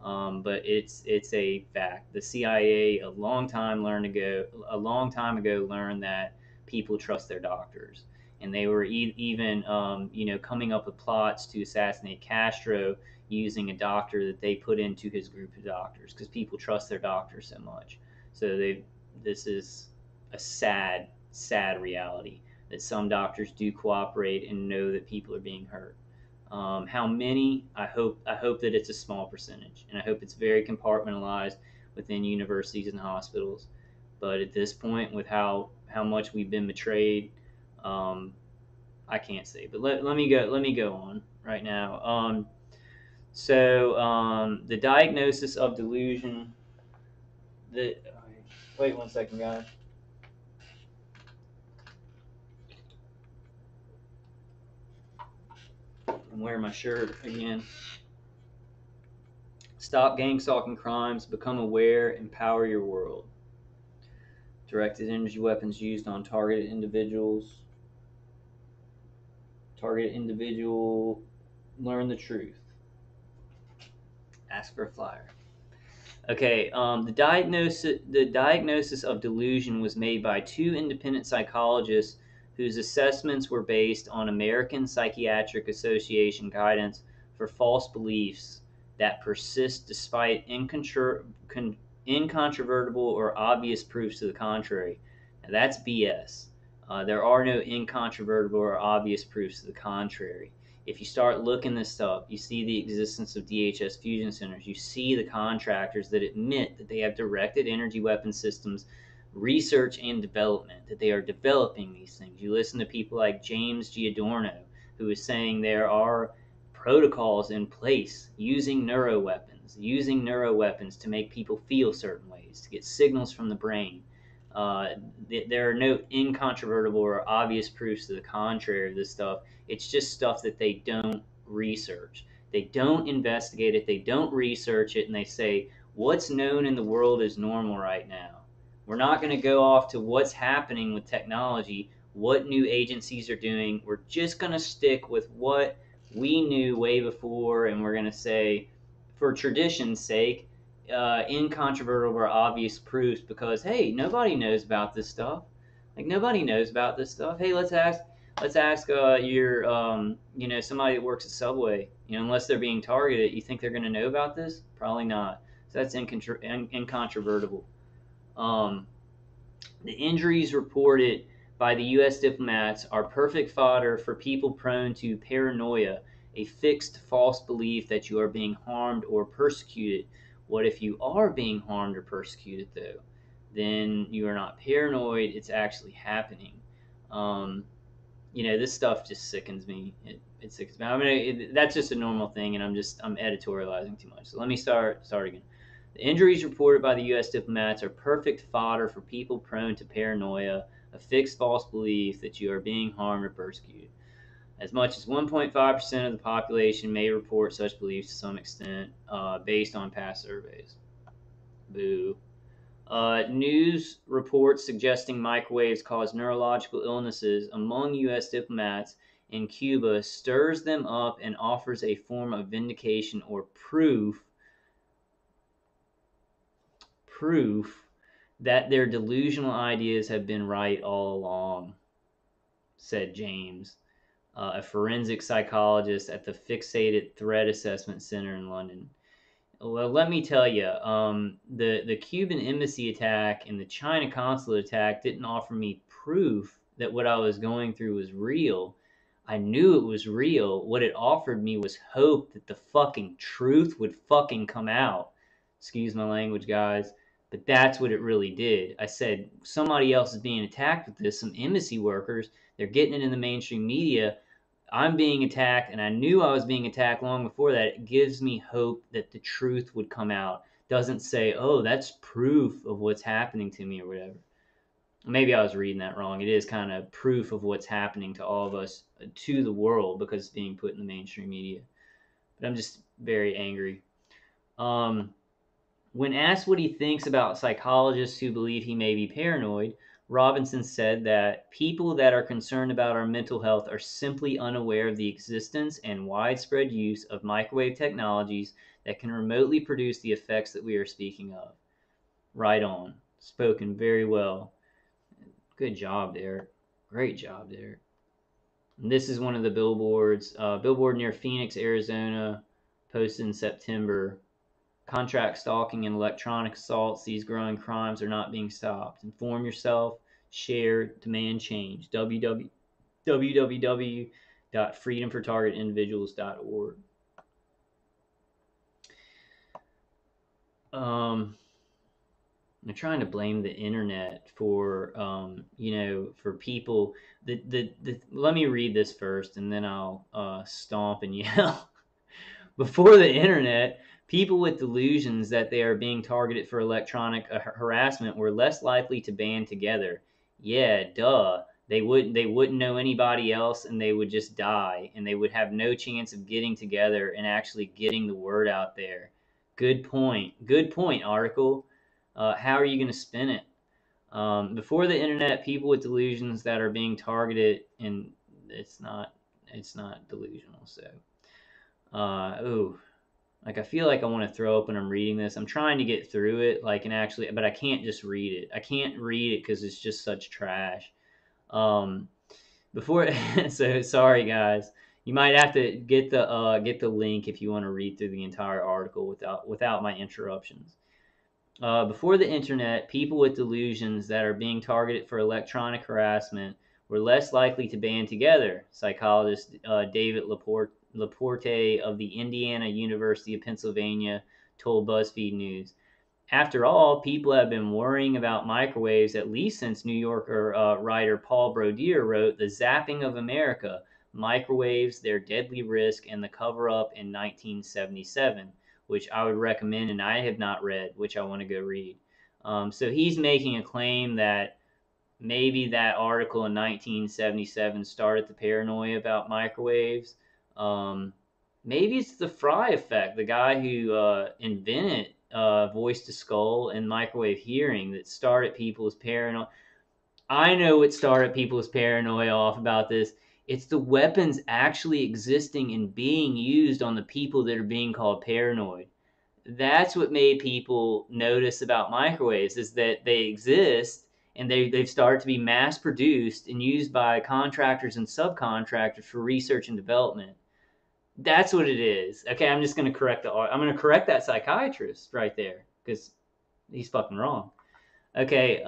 but it's a fact. The CIA a long time ago learned that people trust their doctors, and they were even coming up with plots to assassinate Castro using a doctor that they put into his group of doctors because people trust their doctors so much. So this is a sad reality that some doctors do cooperate and know that people are being hurt. How many? I hope that it's a small percentage, and I hope it's very compartmentalized within universities and hospitals. But at this point, with how much we've been betrayed, I can't say. But let me go on right now. The diagnosis of delusion. Wait 1 second, guys. I'm wearing my shirt again. Stop gang stalking crimes. Become aware. Empower your world. Directed energy weapons used on targeted individuals. Targeted individual. Learn the truth. Ask for a flyer. Okay, the diagnosis of delusion was made by two independent psychologists whose assessments were based on American Psychiatric Association guidance for false beliefs that persist despite incontrovertible or obvious proofs to the contrary. Now, that's BS. There are no incontrovertible or obvious proofs to the contrary. If you start looking this up, you see the existence of DHS fusion centers. You see the contractors that admit that they have directed energy weapon systems research and development, that they are developing these things. You listen to people like James Giordano, who is saying there are protocols in place using neuroweapons to make people feel certain ways, to get signals from the brain. There are no incontrovertible or obvious proofs to the contrary of this stuff. It's just stuff that they don't research. They don't investigate it. They don't research it, and they say, what's known in the world is normal right now. We're not going to go off to what's happening with technology, what new agencies are doing. We're just going to stick with what we knew way before, and we're going to say, for tradition's sake, incontrovertible or obvious proofs, because hey, nobody knows about this stuff. Like nobody knows about this stuff. Hey, let's ask somebody that works at Subway. Unless they're being targeted, you think they're going to know about this? Probably not. So that's incontrovertible. The injuries reported by the U.S. diplomats are perfect fodder for people prone to paranoia, a fixed false belief that you are being harmed or persecuted. What if you are being harmed or persecuted, though? Then you are not paranoid. It's actually happening. This stuff just sickens me. It sickens me. I mean, that's just a normal thing, and I'm editorializing too much. So let me start again. The injuries reported by the U.S. diplomats are perfect fodder for people prone to paranoia, a fixed false belief that you are being harmed or persecuted. As much as 1.5% of the population may report such beliefs to some extent, based on past surveys. Boo. News reports suggesting microwaves cause neurological illnesses among U.S. diplomats in Cuba stirs them up and offers a form of vindication or proof that their delusional ideas have been right all along, said James, a forensic psychologist at the Fixated Threat Assessment Center in London. Well, let me tell you, the Cuban embassy attack and the China consulate attack didn't offer me proof that what I was going through was real. I knew it was real. What it offered me was hope that the fucking truth would fucking come out. Excuse my language, guys. But that's what it really did. I said, somebody else is being attacked with this, some embassy workers. They're getting it in the mainstream media. I'm being attacked, and I knew I was being attacked long before that. It gives me hope that the truth would come out. Doesn't say, oh, that's proof of what's happening to me or whatever. Maybe I was reading that wrong. It is kind of proof of what's happening to all of us, to the world, because it's being put in the mainstream media. But I'm just very angry. When asked what he thinks about psychologists who believe he may be paranoid, Robinson said that people that are concerned about our mental health are simply unaware of the existence and widespread use of microwave technologies that can remotely produce the effects that we are speaking of. Right on. Spoken very well. Good job, Derek. Great job, Derek. And this is one of the billboards. Billboard near Phoenix, Arizona, posted in September. Contract stalking and electronic assaults. These growing crimes are not being stopped. Inform yourself. Share. Demand change. www.freedomfortargetindividuals.org. I'm trying to blame the internet for for people. Let me read this first, and then I'll stomp and yell. Before the internet, people with delusions that they are being targeted for electronic harassment were less likely to band together. Yeah, duh. They wouldn't know anybody else, and they would just die, and they would have no chance of getting together and actually getting the word out there. Good point. Good point, article. How are you going to spin it? Before the internet, people with delusions that are being targeted, and it's not delusional. So, like I feel like I want to throw up when I'm reading this. I'm trying to get through it, but I can't just read it. I can't read it because it's just such trash. Before, so sorry guys. You might have to get the link if you want to read through the entire article without my interruptions. Before the internet, people with delusions that are being targeted for electronic harassment were less likely to band together, psychologist David Laporte of the Indiana University of Pennsylvania told Buzzfeed News. After all, people have been worrying about microwaves at least since New Yorker writer Paul Brodeur wrote The Zapping of America, Microwaves, Their Deadly Risk, and the Cover-Up in 1977, which I would recommend, and I have not read, which I want to go read. So he's making a claim that maybe that article in 1977 started the paranoia about microwaves. Maybe it's the Fry effect, the guy who invented voice to skull and microwave hearing that started people's paranoia. I know what started people's paranoia off about this. It's the weapons actually existing and being used on the people that are being called paranoid. That's what made people notice about microwaves, is that they exist and they've started to be mass produced and used by contractors and subcontractors for research and development. That's what it is. Okay, I'm just going to correct that psychiatrist right there because he's fucking wrong. Okay,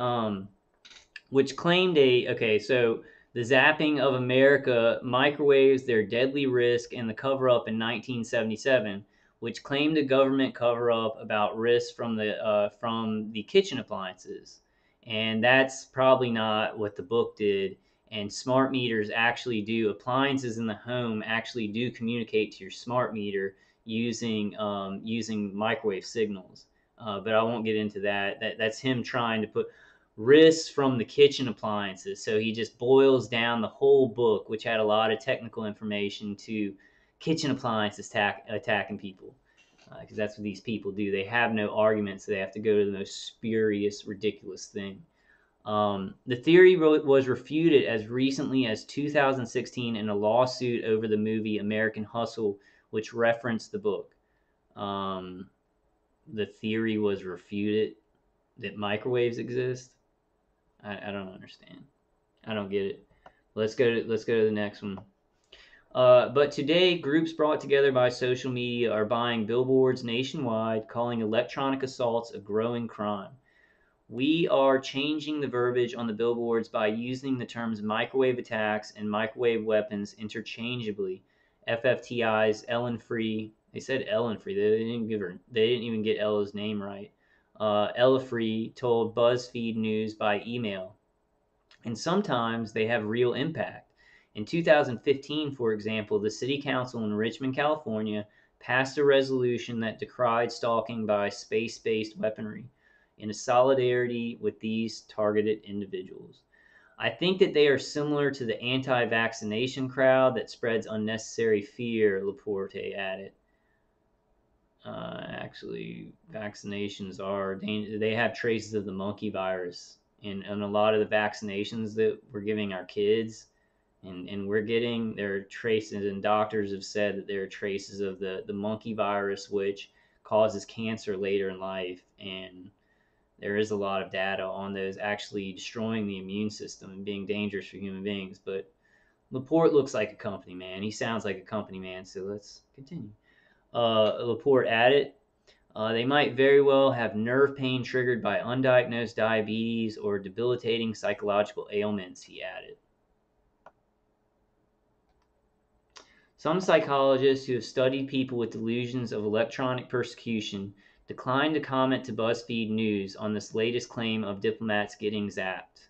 which claimed so the Zapping of America, Microwaves, Their Deadly Risk, and the Cover-Up in 1977, which claimed a government cover-up about risks from the kitchen appliances. And that's probably not what the book did. And smart meters actually do, appliances in the home actually do communicate to your smart meter using microwave signals. But I won't get into that. That's him trying to put risks from the kitchen appliances. So he just boils down the whole book, which had a lot of technical information, to kitchen appliances attacking people. Because that's what these people do. They have no arguments, so they have to go to the most spurious, ridiculous thing. The theory was refuted as recently as 2016 in a lawsuit over the movie American Hustle, which referenced the book. Um, the theory was refuted that microwaves exist. I don't understand. I don't get it. Let's go to the next one. But today, groups brought together by social media are buying billboards nationwide, calling electronic assaults a growing crime. We are changing the verbiage on the billboards by using the terms microwave attacks and microwave weapons interchangeably. FFTI's Ellen Free, they said Ellen Free, they didn't even get Ella's name right. Ella Free told Buzzfeed News by email. And sometimes they have real impact. In 2015, for example, the City Council in Richmond, California, passed a resolution that decried stalking by space based weaponry in solidarity with these targeted individuals. I think that they are similar to the anti vaccination crowd that spreads unnecessary fear, Laporte added. Actually, vaccinations are they have traces of the monkey virus and a lot of the vaccinations that we're giving our kids and we're getting, there are traces, and doctors have said that there are traces of the monkey virus, which causes cancer later in life. And there is a lot of data on those actually destroying the immune system and being dangerous for human beings. But Laporte looks like a company man. He sounds like a company man, so let's continue. Laporte added, they might very well have nerve pain triggered by undiagnosed diabetes or debilitating psychological ailments, he added. Some psychologists who have studied people with delusions of electronic persecution declined to comment to BuzzFeed News on this latest claim of diplomats getting zapped.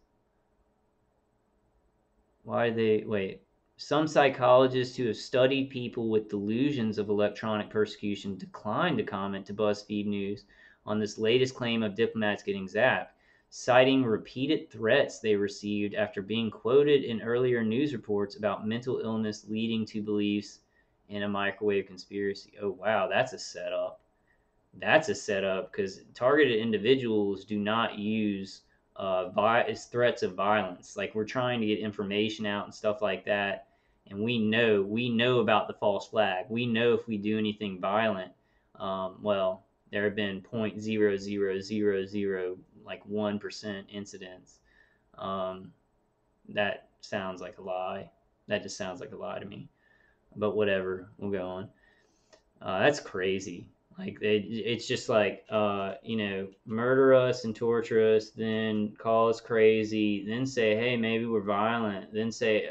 Why they wait? Some psychologists who have studied people with delusions of electronic persecution declined to comment to BuzzFeed News on this latest claim of diplomats getting zapped, citing repeated threats they received after being quoted in earlier news reports about mental illness leading to beliefs in a microwave conspiracy. Oh, wow, that's a setup. That's a setup because targeted individuals do not use threats of violence. Like, we're trying to get information out and stuff like that, and we know about the false flag. We know if we do anything violent, well, there have been 0.0000 like 1% incidents. That sounds like a lie. That just sounds like a lie to me. But whatever, we'll go on. That's crazy. Like it's just like murder us and torture us, then call us crazy, then say, hey, maybe we're violent, then say,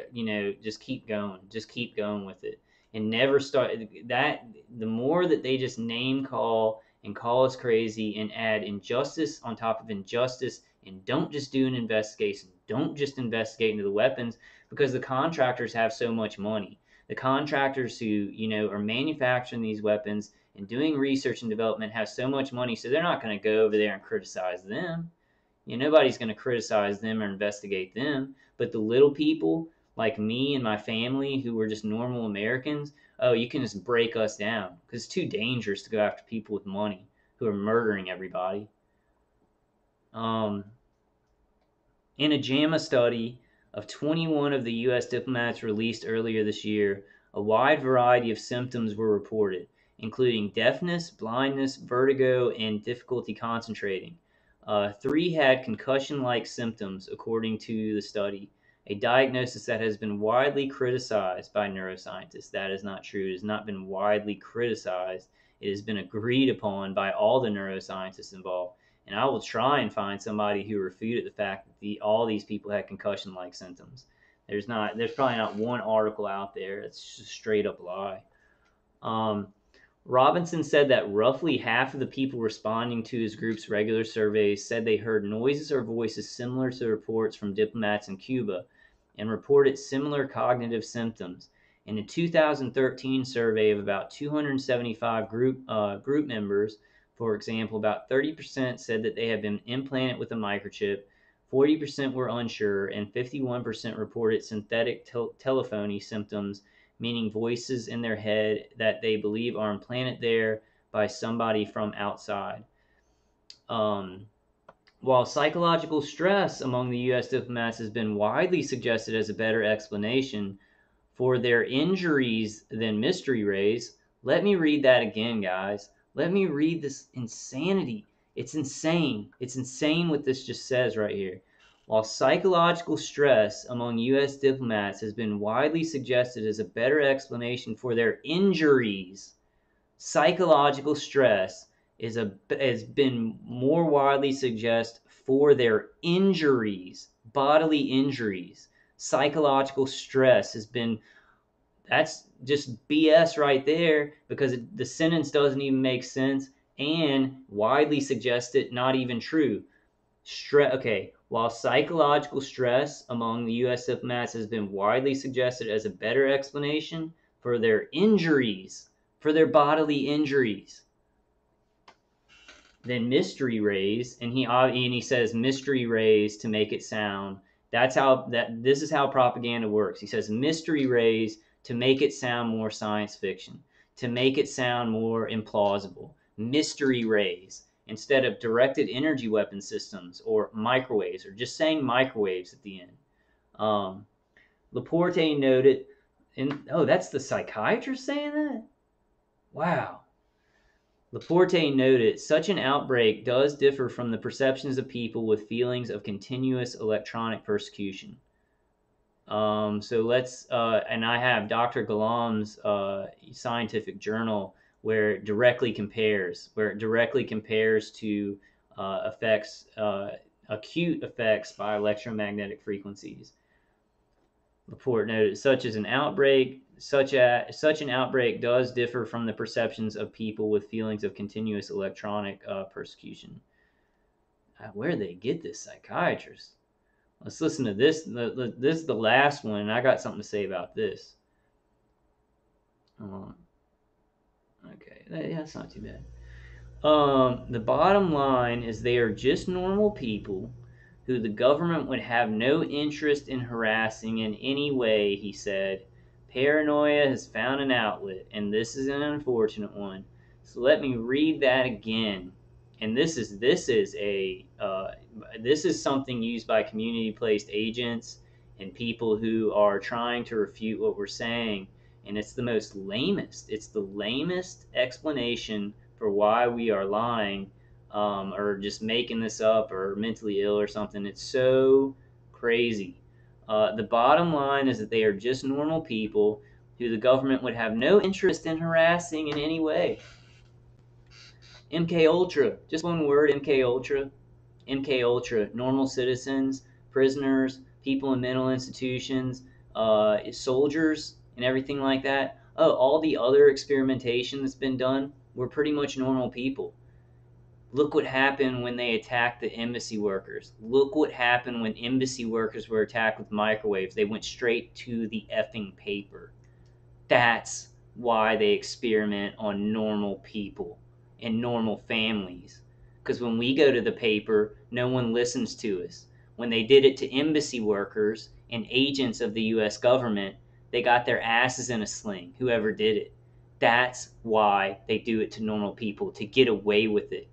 just keep going with it, and never start that. The more that they just name call and call us crazy and add injustice on top of injustice, and don't just do an investigation, don't just investigate into the weapons, because the contractors have so much money. The contractors who are manufacturing these weapons and doing research and development have so much money, so they're not going to go over there and criticize them. Nobody's going to criticize them or investigate them. But the little people like me and my family who were just normal Americans, oh, you can just break us down because it's too dangerous to go after people with money who are murdering everybody. In a JAMA study of 21 of the U.S. diplomats released earlier this year, a wide variety of symptoms were reported, including deafness, blindness, vertigo, and difficulty concentrating. 3 had concussion-like symptoms, according to the study, a diagnosis that has been widely criticized by neuroscientists. That is not true. It has not been widely criticized. It has been agreed upon by all the neuroscientists involved. And I will try and find somebody who refuted the fact that all these people had concussion-like symptoms. There's probably not one article out there. It's just a straight up lie. Robinson said that roughly half of the people responding to his group's regular surveys said they heard noises or voices similar to reports from diplomats in Cuba and reported similar cognitive symptoms. In a 2013 survey of about 275 group members, for example, about 30% said that they had been implanted with a microchip, 40% were unsure, and 51% reported synthetic telephony symptoms, meaning voices in their head that they believe are implanted there by somebody from outside. While psychological stress among the U.S. diplomats has been widely suggested as a better explanation for their injuries than mystery rays. Let me read that again, guys. Let me read this insanity. It's insane. It's insane what this just says right here. While psychological stress among U.S. diplomats has been widely suggested as a better explanation for their injuries, psychological stress has been more widely suggested for their injuries, bodily injuries. Psychological stress has been, that's just BS right there, because the sentence doesn't even make sense and widely suggested not even true. Okay, while psychological stress among the U.S. diplomats has been widely suggested as a better explanation for their injuries, for their bodily injuries, than mystery rays, and he says mystery rays to make it sound. This is how propaganda works. He says mystery rays to make it sound more science fiction, to make it sound more implausible. Mystery rays instead of directed energy weapon systems or microwaves, or just saying microwaves at the end. Laporte noted, and oh, that's the psychiatrist saying that? Wow. Laporte noted, such an outbreak does differ from the perceptions of people with feelings of continuous electronic persecution. So let's, and I have Dr. Galam's scientific journal where it directly compares to effects, acute effects by electromagnetic frequencies. Laporte noted, such an outbreak does differ from the perceptions of people with feelings of continuous electronic persecution. Where do they get this psychiatrist? Let's listen to this. This is the last one, and I got something to say about this. Okay, yeah, that's not too bad. The bottom line is they are just normal people who the government would have no interest in harassing in any way, he said. Paranoia has found an outlet, and this is an unfortunate one. So let me read that again. And this is something used by community-placed agents and people who are trying to refute what we're saying. And it's the lamest explanation for why we are lying, or just making this up, or mentally ill or something. It's so crazy. The bottom line is that they are just normal people who the government would have no interest in harassing in any way. MK Ultra, just one word, MK Ultra. MK Ultra, normal citizens, prisoners, people in mental institutions, soldiers, and everything like that. Oh, all the other experimentation that's been done, we're pretty much normal people. Look what happened when they attacked the embassy workers. Look what happened when embassy workers were attacked with microwaves. They went straight to the effing paper. That's why they experiment on normal people and normal families. Because when we go to the paper, no one listens to us. When they did it to embassy workers and agents of the U.S. government, they got their asses in a sling, whoever did it. That's why they do it to normal people, to get away with it.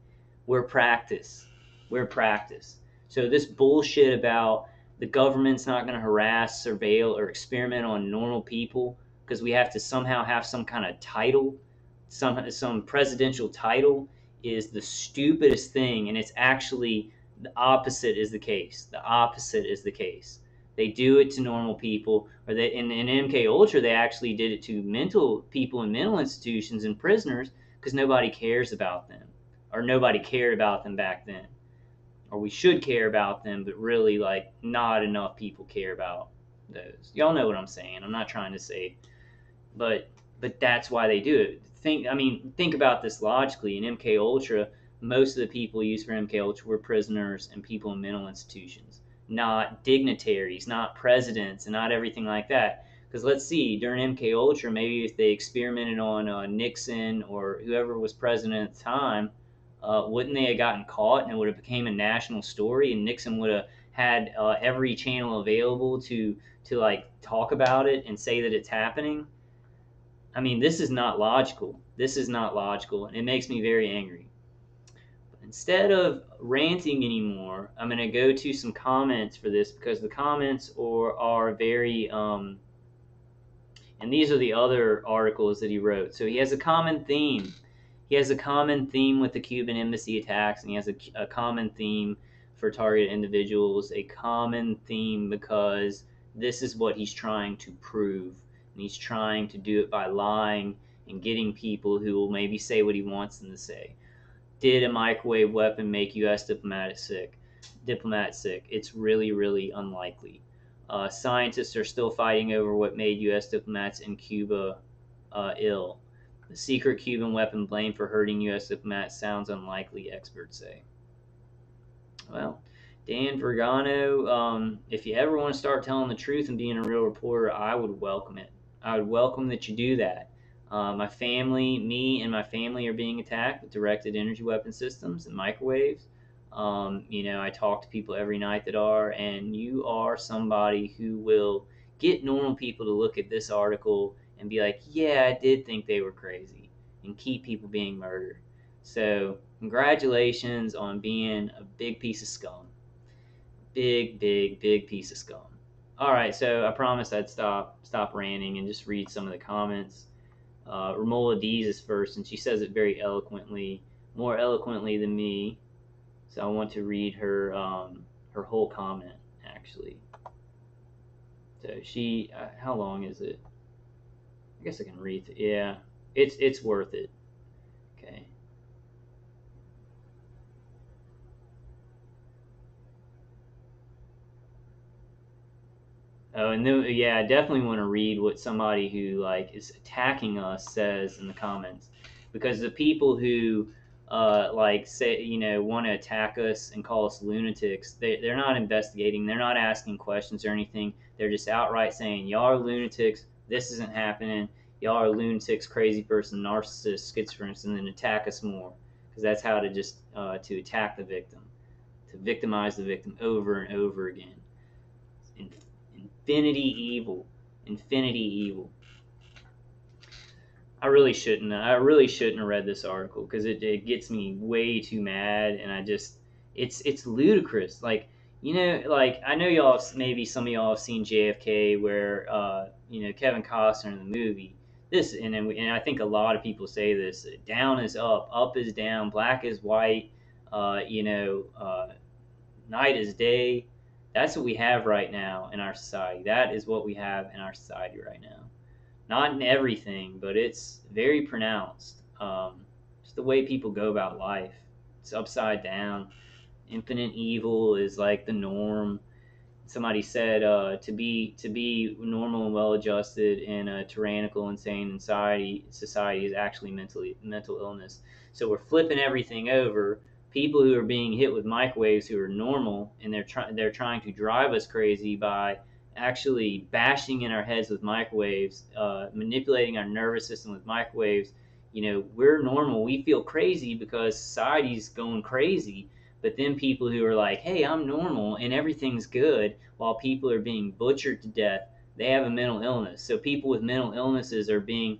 We're practice. So this bullshit about the government's not going to harass, surveil, or experiment on normal people because we have to somehow have some kind of title, some presidential title, is the stupidest thing. And it's actually the opposite is the case. They do it to normal people, or they in MK Ultra they actually did it to mental people in mental institutions and prisoners because nobody cares about them, or nobody cared about them back then, or we should care about them, but really like not enough people care about those. Y'all know what I'm saying. I'm not trying to say, but that's why they do it. Think about this logically. In MK Ultra, most of the people used for MK Ultra were prisoners and people in mental institutions, not dignitaries, not presidents, and not everything like that. Because let's see, during MK Ultra, maybe if they experimented on Nixon or whoever was president at the time, wouldn't they have gotten caught and it would have became a national story, and Nixon would have had every channel available to like talk about it and say that it's happening? This is not logical. And it makes me very angry. Instead of ranting anymore, I'm going to go to some comments for this because the comments are very, and these are the other articles that he wrote. So he has a common theme. He has a common theme with the Cuban embassy attacks, and he has a common theme for targeted individuals, a common theme because this is what he's trying to prove. And he's trying to do it by lying and getting people who will maybe say what he wants them to say. Did a microwave weapon make U.S. diplomats sick? It's really, really unlikely. Scientists are still fighting over what made U.S. diplomats in Cuba ill. The secret Cuban weapon blamed for hurting U.S. diplomats sounds unlikely, experts say. Well, Dan Vergano, if you ever want to start telling the truth and being a real reporter, I would welcome it. I would welcome that you do that. Me and my family are being attacked with directed energy weapon systems and microwaves. I talk to people every night that are, and you are somebody who will get normal people to look at this article and be like, yeah, I did think they were crazy, and keep people being murdered. So, congratulations on being a big piece of scum. Big, big, big piece of scum. All right, so I promised I'd stop ranting and just read some of the comments. Romola Dees is first, and she says it very eloquently, more eloquently than me. So I want to read her her whole comment actually. So she, how long is it? I guess I can read it. Yeah, it's worth it. Okay. Oh, and then, yeah, I definitely want to read what somebody who like is attacking us says in the comments, because the people who like say want to attack us and call us lunatics, they're not investigating, they're not asking questions or anything. They're just outright saying y'all are lunatics. This isn't happening. Y'all are lunatics, crazy person, narcissist, schizophrenic, and then attack us more because that's how to just to attack the victim, to victimize the victim over and over again. Infinity evil. Infinity evil. I really shouldn't have read this article because it gets me way too mad, and it's ludicrous. Like, like I know y'all maybe some of y'all have seen JFK where Kevin Costner in the movie. This and I think a lot of people say this: down is up is down, black is white, night is day. That's what we have right now in our society. That is what we have in our society right now. Not in everything, but it's very pronounced. It's the way people go about life. It's upside down. Infinite evil is like the norm. Somebody said to be normal and well adjusted in a tyrannical, insane society is actually mental illness. So we're flipping everything over. People who are being hit with microwaves who are normal, and they're trying to drive us crazy by actually bashing in our heads with microwaves, manipulating our nervous system with microwaves. We're normal. We feel crazy because society's going crazy. But then people who are like, hey, I'm normal and everything's good, while people are being butchered to death, they have a mental illness. So people with mental illnesses are going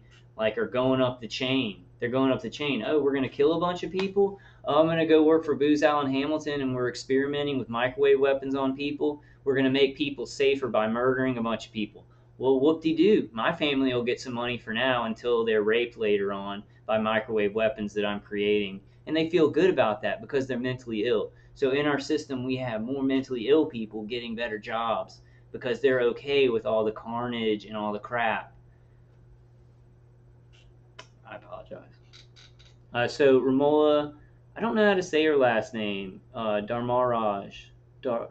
up the chain. They're going up the chain. Oh, we're going to kill a bunch of people? Oh, I'm going to go work for Booz Allen Hamilton and we're experimenting with microwave weapons on people. We're going to make people safer by murdering a bunch of people. Well, whoop-de-doo. My family will get some money for now until they're raped later on by microwave weapons that I'm creating. And they feel good about that because they're mentally ill. So in our system, we have more mentally ill people getting better jobs because they're okay with all the carnage and all the crap. I apologize. So Romola, I don't know how to say her last name. Dharmaraj. Dharmaraj.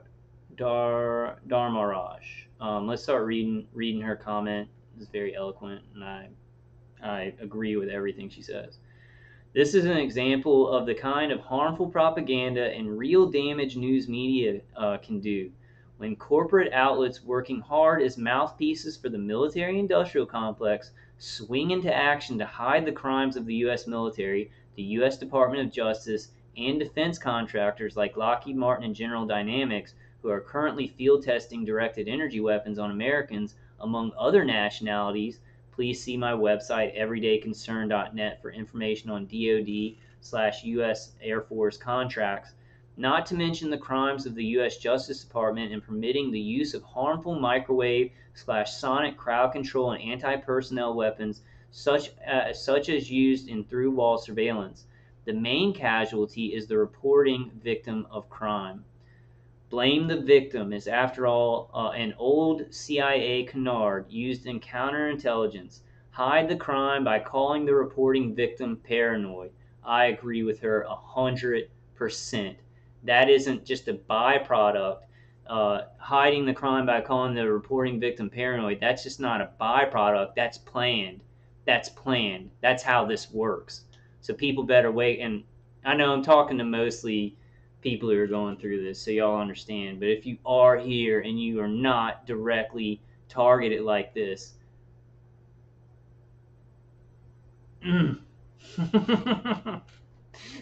Let's start reading her comment. It's very eloquent, and I agree with everything she says. This is an example of the kind of harmful propaganda and real damage news media can do. When corporate outlets working hard as mouthpieces for the military-industrial complex swing into action to hide the crimes of the U.S. military, the U.S. Department of Justice, and defense contractors like Lockheed Martin and General Dynamics, who are currently field testing directed energy weapons on Americans, among other nationalities, please see my website, everydayconcern.net, for information on DoD U.S. Air Force contracts, not to mention the crimes of the U.S. Justice Department in permitting the use of harmful microwave/sonic crowd control and anti-personnel weapons such as used in through-wall surveillance. The main casualty is the reporting victim of crime. Blame the victim is, after all, an old CIA canard used in counterintelligence. Hide the crime by calling the reporting victim paranoid. I agree with her 100%. That isn't just a byproduct. Hiding the crime by calling the reporting victim paranoid, that's just not a byproduct. That's planned. That's planned. That's how this works. So people better wait. And I know I'm talking to mostly people who are going through this, so y'all understand. But if you are here and you are not directly targeted like this,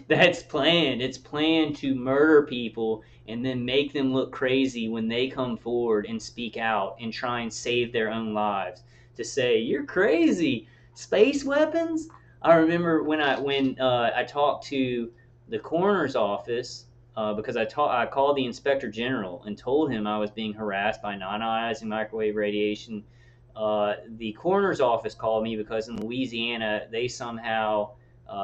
that's planned. It's planned to murder people and then make them look crazy when they come forward and speak out and try and save their own lives. To say you're crazy, space weapons. I remember when I talked to the coroner's office because I called the inspector general and told him I was being harassed by non-ionizing microwave radiation. The coroner's office called me because in Louisiana they somehow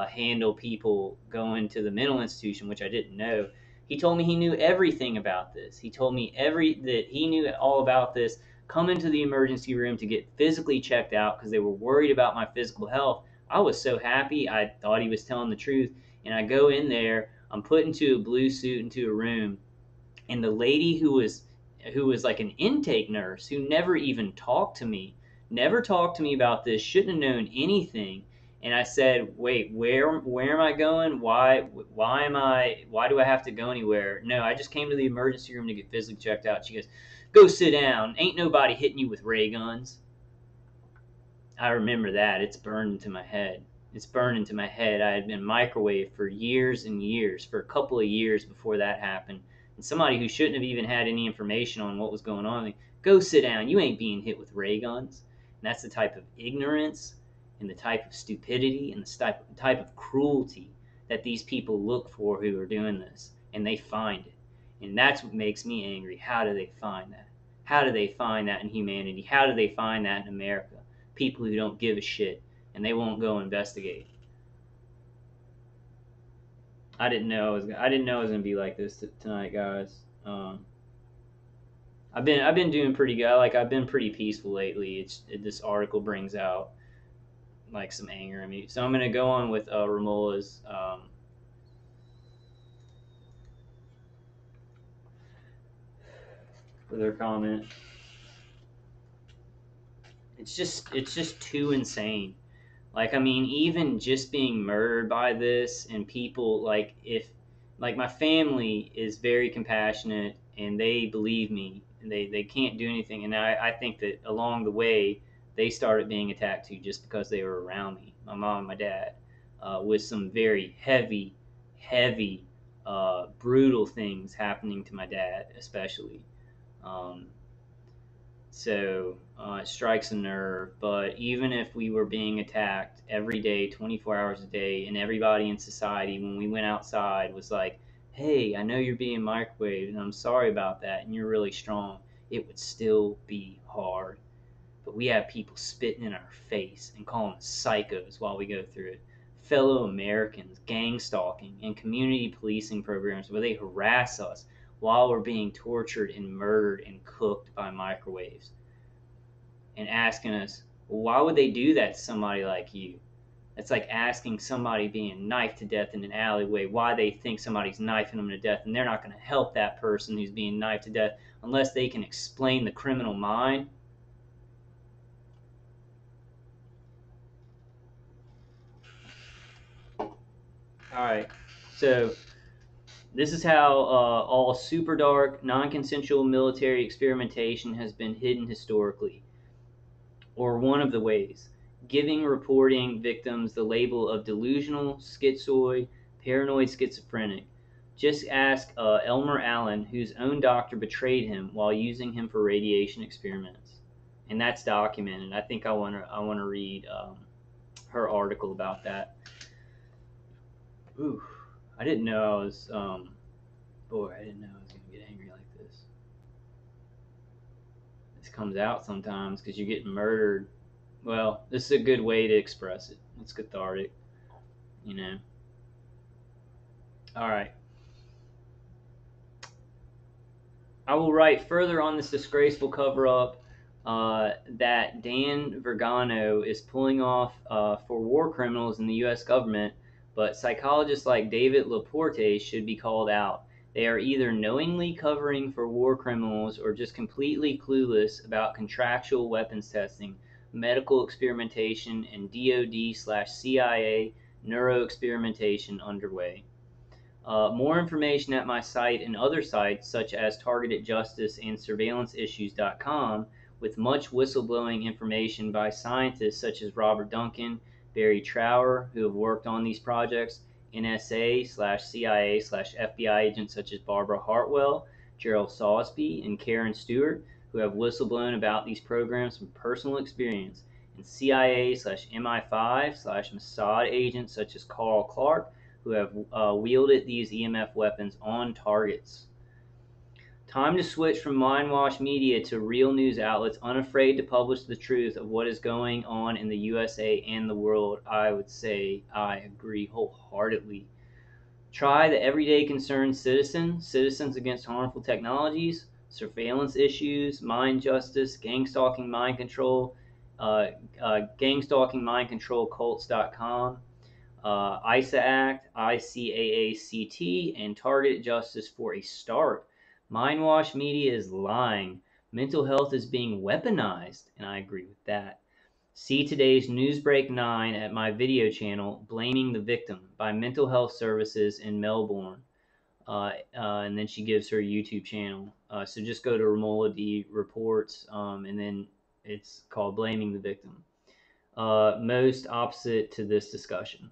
handle people going to the mental institution, which I didn't know. He told me he knew everything about this. He told me that he knew all about this. Come into the emergency room to get physically checked out because they were worried about my physical health. I was so happy. I thought he was telling the truth. And I go in there. I'm put into a blue suit into a room, and the lady who was like an intake nurse who never even talked to me, never talked to me about this, shouldn't have known anything. And I said, "Wait, where am I going? Why do I have to go anywhere? No, I just came to the emergency room to get physically checked out." She goes, "Go sit down. Ain't nobody hitting you with ray guns." I remember that. It's burned into my head. It's burned into my head. I had been microwaved for years and years, for a couple of years before that happened. And somebody who shouldn't have even had any information on what was going on, like, go sit down. You ain't being hit with ray guns. And that's the type of ignorance and the type of stupidity and the type of cruelty that these people look for who are doing this. And they find it. And that's what makes me angry. How do they find that? How do they find that in humanity? How do they find that in America? People who don't give a shit and they won't go investigate. I didn't know it was gonna be like this tonight, guys. I've been doing pretty good. I've been pretty peaceful lately. This article brings out like some anger in me, so I'm gonna go on with Ramola's with her comment. It's just too insane. Like, I mean, even just being murdered by this, and people, like, if, like, my family is very compassionate and they believe me and they can't do anything. And I think that along the way, they started being attacked too just because they were around me, my mom and my dad, with some very heavy, brutal things happening to my dad, especially. Um, so it strikes a nerve. But even if we were being attacked every day, 24 hours a day, and everybody in society, when we went outside, was like, hey, I know you're being microwaved, and I'm sorry about that, and you're really strong, it would still be hard. But we have people spitting in our face and calling us psychos while we go through it. Fellow Americans, gang stalking, and community policing programs where they harass us while we're being tortured and murdered and cooked by microwaves. And asking us, well, why would they do that to somebody like you? It's like asking somebody being knifed to death in an alleyway why they think somebody's knifing them to death, and they're not going to help that person who's being knifed to death unless they can explain the criminal mind. All right, so this is how all super dark, non-consensual military experimentation has been hidden historically, or one of the ways. Giving reporting victims the label of delusional, schizoid, paranoid schizophrenic. Just ask Elmer Allen, whose own doctor betrayed him while using him for radiation experiments, and that's documented. I think I want to read her article about that. Ooh, I didn't know I was boy, I didn't know I was gonna get angry like this. This comes out sometimes because you're getting murdered. Well, this is a good way to express it. It's cathartic, you know. All right. I will write further on this disgraceful cover up that Dan Vergano is pulling off for war criminals in the U.S. government, but psychologists like David Laporte should be called out. They are either knowingly covering for war criminals or just completely clueless about contractual weapons testing, medical experimentation, and DoD/CIA neuroexperimentation underway. More information at my site and other sites such as Targeted Justice and SurveillanceIssues.com, with much whistleblowing information by scientists such as Robert Duncan, Barry Trower, who have worked on these projects, NSA/CIA/FBI agents such as Barbara Hartwell, Gerald Salisbury, and Karen Stewart, who have whistleblown about these programs from personal experience, and CIA/MI5/Mossad agents such as Carl Clark, who have wielded these EMF weapons on targets. Time to switch from mindwash media to real news outlets unafraid to publish the truth of what is going on in the USA and the world. I would say I agree wholeheartedly. Try the Everyday Concerned Citizen, Citizens Against Harmful Technologies, Surveillance Issues, Mind Justice, Gangstalking Mind Control, gangstalkingmindcontrolcults.com, ISA Act, ICAACT, and Targeted Justice for a start. Mindwash media is lying. Mental health is being weaponized, and I agree with that. See today's Newsbreak 9 at my video channel, Blaming the Victim, by Mental Health Services in Melbourne. And then she gives her YouTube channel. So just go to Romola D Reports, and then it's called Blaming the Victim. Most opposite to this discussion.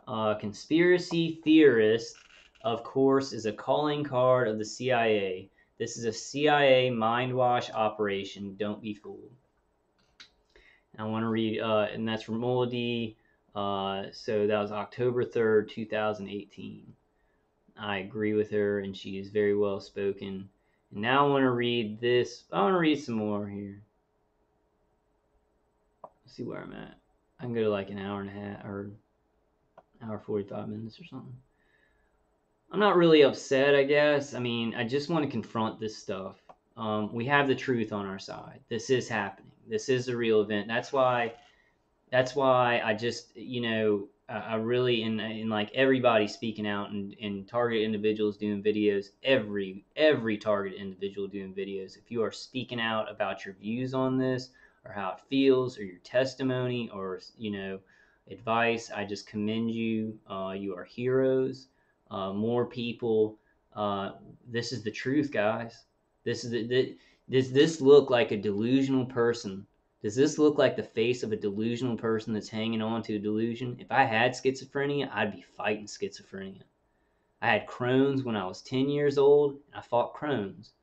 Conspiracy theorist, of course, is a calling card of the CIA. This is a CIA mindwash operation. Don't be fooled. I want to read, and that's from Molody. So that was October 3rd, 2018. I agree with her, and she is very well spoken. And now I want to read this. I want to read some more here. Let's see where I'm at. I can go to like an hour and a half, or hour 45 minutes or something. I'm not really upset, I guess. I mean, I just want to confront this stuff. We have the truth on our side. This is happening. This is a real event. That's why I just, I really, in like everybody speaking out and target individuals doing videos, every target individual doing videos. If you are speaking out about your views on this or how it feels or your testimony or, advice, I just commend you. You are heroes. More people. This is the truth, guys. Does this look like a delusional person? Does this look like the face of a delusional person that's hanging on to a delusion? If I had schizophrenia, I'd be fighting schizophrenia. I had Crohn's when I was 10 years old, and I fought Crohn's.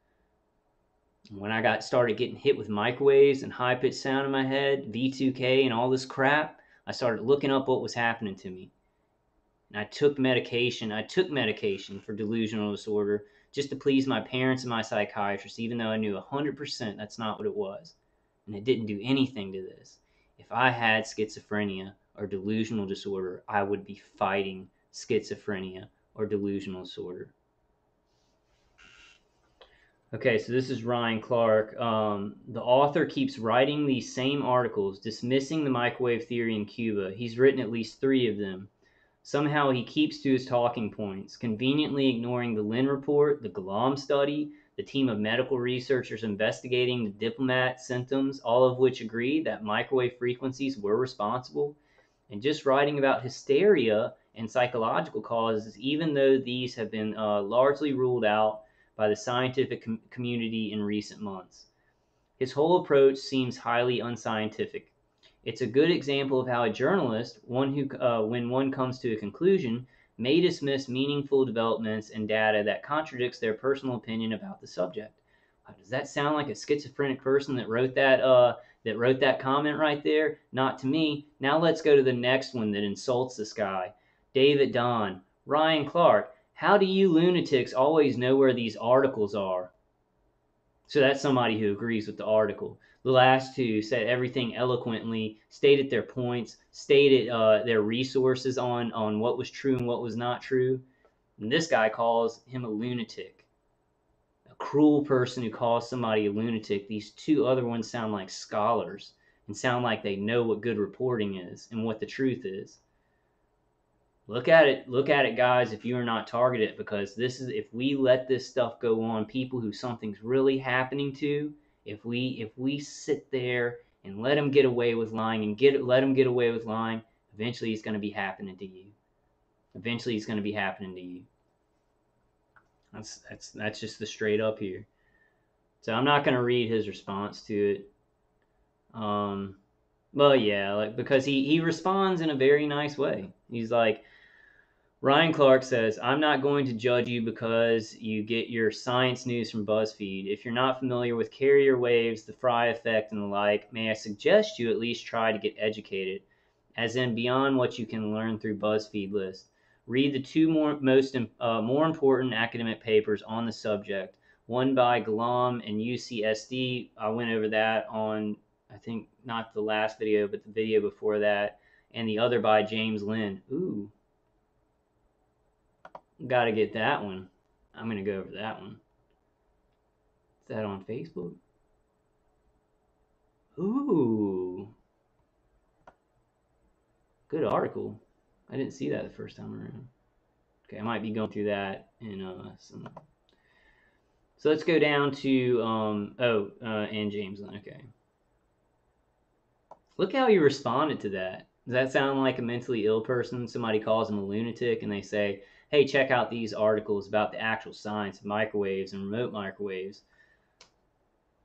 When I started getting hit with microwaves and high-pitched sound in my head, V2K and all this crap, I started looking up what was happening to me. And I took medication. I took medication for delusional disorder just to please my parents and my psychiatrist, even though I knew 100% that's not what it was. And it didn't do anything to this. If I had schizophrenia or delusional disorder, I would be fighting schizophrenia or delusional disorder. Okay, so this is Ryan Clark. The author keeps writing these same articles, dismissing the microwave theory in Cuba. He's written at least 3 of them. Somehow he keeps to his talking points, conveniently ignoring the Lynn report, the Galam study, the team of medical researchers investigating the diplomat symptoms, all of which agree that microwave frequencies were responsible, and just writing about hysteria and psychological causes, even though these have been largely ruled out by the scientific community in recent months. His whole approach seems highly unscientific. It's a good example of how a journalist, one who, when one comes to a conclusion, may dismiss meaningful developments and data that contradicts their personal opinion about the subject. Does that sound like a schizophrenic person that wrote that comment right there? Not to me. Now let's go to the next one that insults this guy. David Don, Ryan Clark, how do you lunatics always know where these articles are? So that's somebody who agrees with the article. The last two said everything eloquently, stated their points, stated their resources on what was true and what was not true. And this guy calls him a lunatic, a cruel person who calls somebody a lunatic. These two other ones sound like scholars and sound like they know what good reporting is and what the truth is. Look at it, guys, if you are not targeted, because this is, if we let this stuff go on, people who something's really happening to, if we sit there and let them get away with lying and let them get away with lying, eventually it's going to be happening to you. Eventually it's going to be happening to you. That's just the straight up here. So I'm not going to read his response to it. Well, yeah, like, because he responds in a very nice way. He's like, Ryan Clark says, I'm not going to judge you because you get your science news from Buzzfeed. If you're not familiar with carrier waves, the Fry effect, and the like, may I suggest you at least try to get educated, as in beyond what you can learn through Buzzfeed list. Read the two more important academic papers on the subject. One by Galam and UCSD. I went over that on, I think, not the last video, but the video before that. And the other by James Lynn. Ooh. Got to get that one. I'm going to go over that one. Is that on Facebook? Ooh. Good article. I didn't see that the first time around. Okay, I might be going through that in some. So let's go down to, and James Lynn. Okay. Look how you responded to that. Does that sound like a mentally ill person? Somebody calls them a lunatic and they say, hey, check out these articles about the actual science of microwaves and remote microwaves.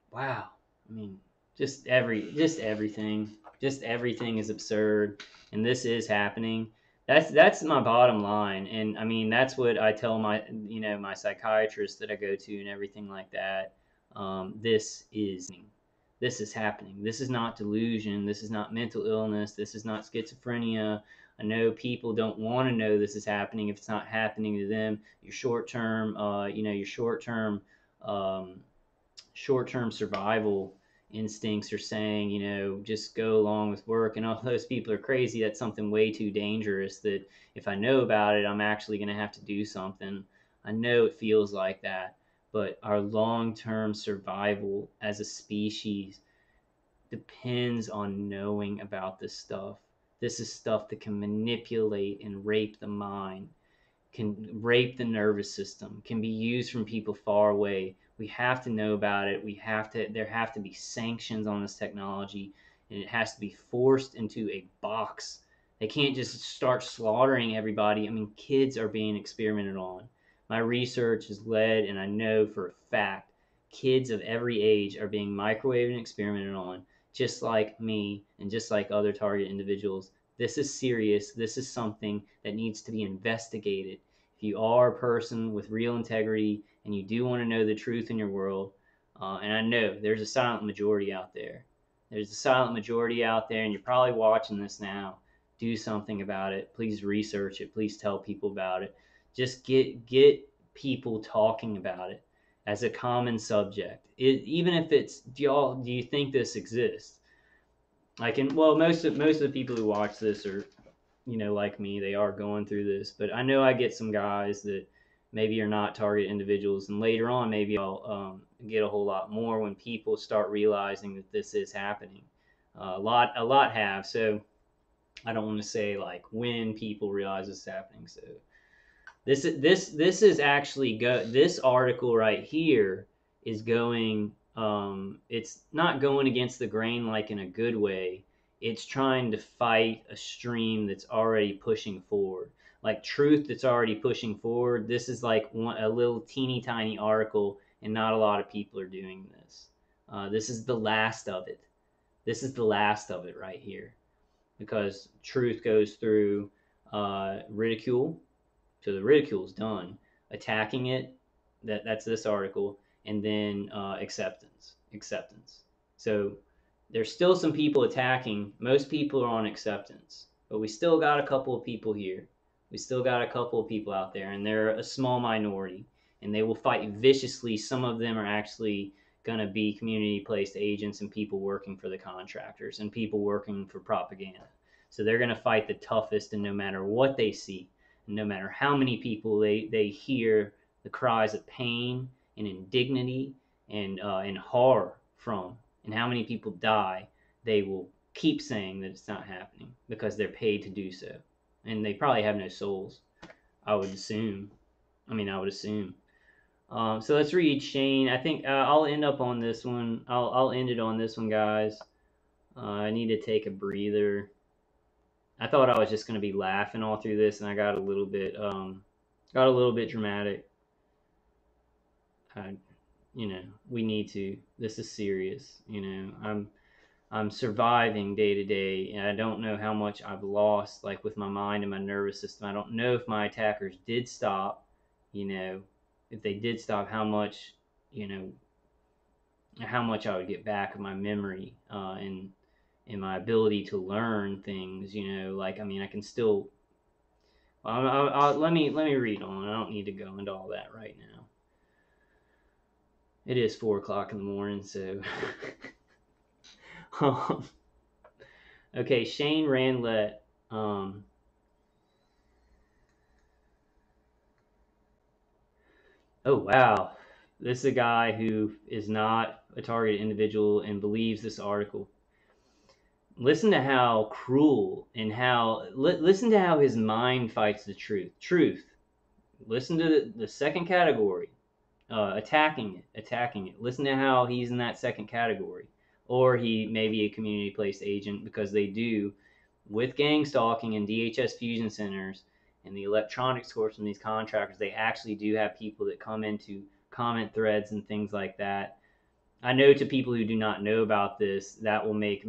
Wow. I mean, just everything is absurd, and this is happening. That's my bottom line, and I mean that's what I tell my psychiatrist that I go to and everything like that. This is happening. This is not delusion. This is not mental illness. This is not schizophrenia. I know people don't want to know this is happening if it's not happening to them. Your short-term survival instincts are saying, just go along with work, and all those people are crazy. That's something way too dangerous that if I know about it, I'm actually going to have to do something. I know it feels like that, but our long-term survival as a species depends on knowing about this stuff. This is stuff that can manipulate and rape the mind, can rape the nervous system, can be used from people far away. We have to know about it. There have to be sanctions on this technology, and it has to be forced into a box. They can't just start slaughtering everybody. I mean, kids are being experimented on. My research has led, and I know for a fact, kids of every age are being microwaved and experimented on, just like me and just like other target individuals. This is serious. This is something that needs to be investigated. If you are a person with real integrity and you do want to know the truth in your world, and I know there's a silent majority out there. There's a silent majority out there, and you're probably watching this now. Do something about it. Please research it. Please tell people about it. Just get people talking about it as a common subject. Even if it's, do you think this exists? Most of the people who watch this are, like me, they are going through this. But I know I get some guys that maybe are not target individuals, and later on maybe I'll get a whole lot more when people start realizing that this is happening. A lot have. So I don't want to say like when people realize this is happening. So this is actually this article right here is going. It's not going against the grain like in a good way. It's trying to fight a stream that's already pushing forward, like truth that's already pushing forward. This is like a little teeny tiny article, and not a lot of people are doing this. This is the last of it. This is the last of it right here, because truth goes through ridicule. So the ridicule is done. Attacking it, that's this article, and then acceptance. So there's still some people attacking. Most people are on acceptance, but we still got a couple of people here. We still got a couple of people out there, and they're a small minority, and they will fight viciously. Some of them are actually going to be community placed agents and people working for the contractors and people working for propaganda. So they're going to fight the toughest, and no matter what they see, and no matter how many people they hear the cries of pain and indignity and horror from, and how many people die, they will keep saying that it's not happening because they're paid to do so, and they probably have no souls. I would assume. I would assume. So let's read Shane. I think I'll end up on this one. I'll end it on this one, guys. I need to take a breather. I thought I was just going to be laughing all through this, and I got a little bit dramatic. You know, we need to. This is serious. You know, I'm surviving day to day, and I don't know how much I've lost, like with my mind and my nervous system. I don't know if my attackers did stop. You know, if they did stop, how much, you know, how much I would get back of my memory and my ability to learn things. You know, like I can still. Let me read on. I don't need to go into all that right now. It is 4 o'clock in the morning, so. Okay, Shane Randlett. Oh wow, this is a guy who is not a targeted individual and believes this article. Listen to how cruel and listen to how his mind fights the truth. Listen to the second category, attacking it. Listen to how he's in that second category, or he may be a community placed agent, because they do, with gang stalking and DHS fusion centers and the electronic source from these contractors. They actually do have people that come into comment threads and things like that. I know, to people who do not know about this, that will make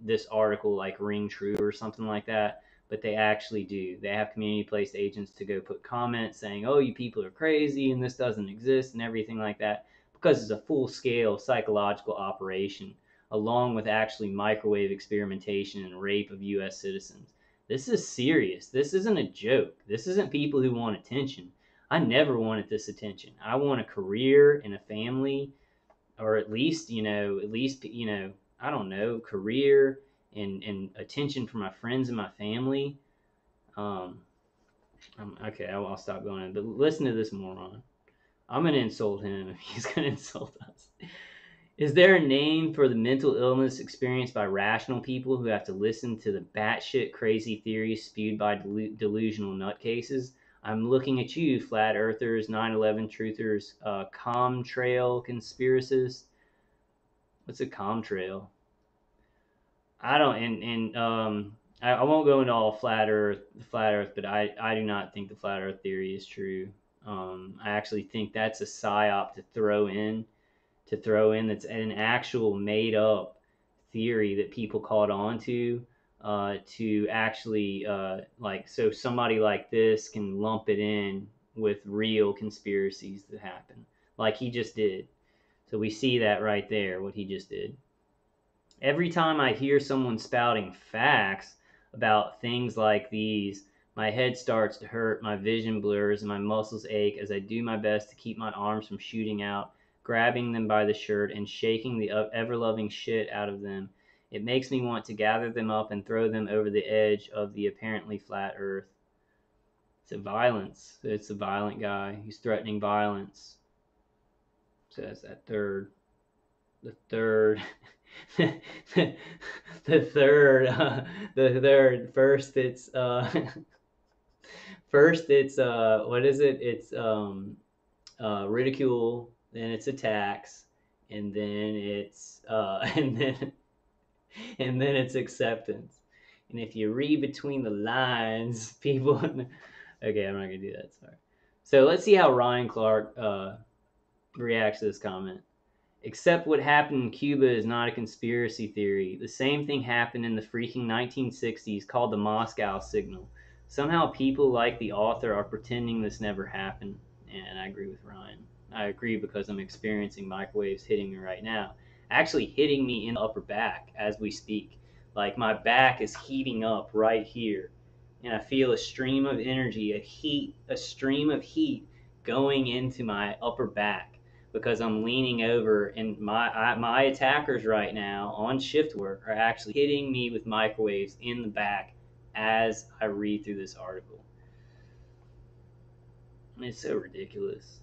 this article like ring true or something like that. But they actually do. They have community placed agents to go put comments saying, "Oh, you people are crazy and this doesn't exist," and everything like that, because it's a full scale psychological operation, along with actually microwave experimentation and rape of U.S. citizens. This is serious. This isn't a joke. This isn't people who want attention. I never wanted this attention. I want a career and a family, or at least, I don't know, career and attention from my friends and my family. Okay, I'll stop going in, but listen to this moron. I'm going to insult him if he's going to insult us. Is there a name for the mental illness experienced by rational people who have to listen to the batshit crazy theories spewed by delusional nutcases? I'm looking at you, flat earthers, 9/11 truthers, comtrail conspiracists. What's a comtrail? I don't, I won't go into all flat Earth, but I do not think the flat Earth theory is true. I actually think that's a psyop to throw in. That's an actual made up theory that people caught on to actually so somebody like this can lump it in with real conspiracies that happen, like he just did. So we see that right there, what he just did. Every time I hear someone spouting facts about things like these, my head starts to hurt, my vision blurs, and my muscles ache as I do my best to keep my arms from shooting out, grabbing them by the shirt and shaking the ever-loving shit out of them. It makes me want to gather them up and throw them over the edge of the apparently flat earth. It's a violent guy. He's threatening violence. So that's that third. The third. the third. First it's what is it? It's ridicule, then it's attacks, and then it's and then it's acceptance. And if you read between the lines, people. Okay, I'm not gonna do that. Sorry. So let's see how Ryan Clark reacts to this comment. Except what happened in Cuba is not a conspiracy theory. The same thing happened in the freaking 1960s, called the Moscow Signal. Somehow people like the author are pretending this never happened. And I agree with Ryan. I agree, because I'm experiencing microwaves hitting me right now. Actually hitting me in the upper back as we speak. Like my back is heating up right here. and I feel a stream of energy, a stream of heat going into my upper back because I'm leaning over, and my attackers right now on shift work are actually hitting me with microwaves in the back as I read through this article. It's so ridiculous.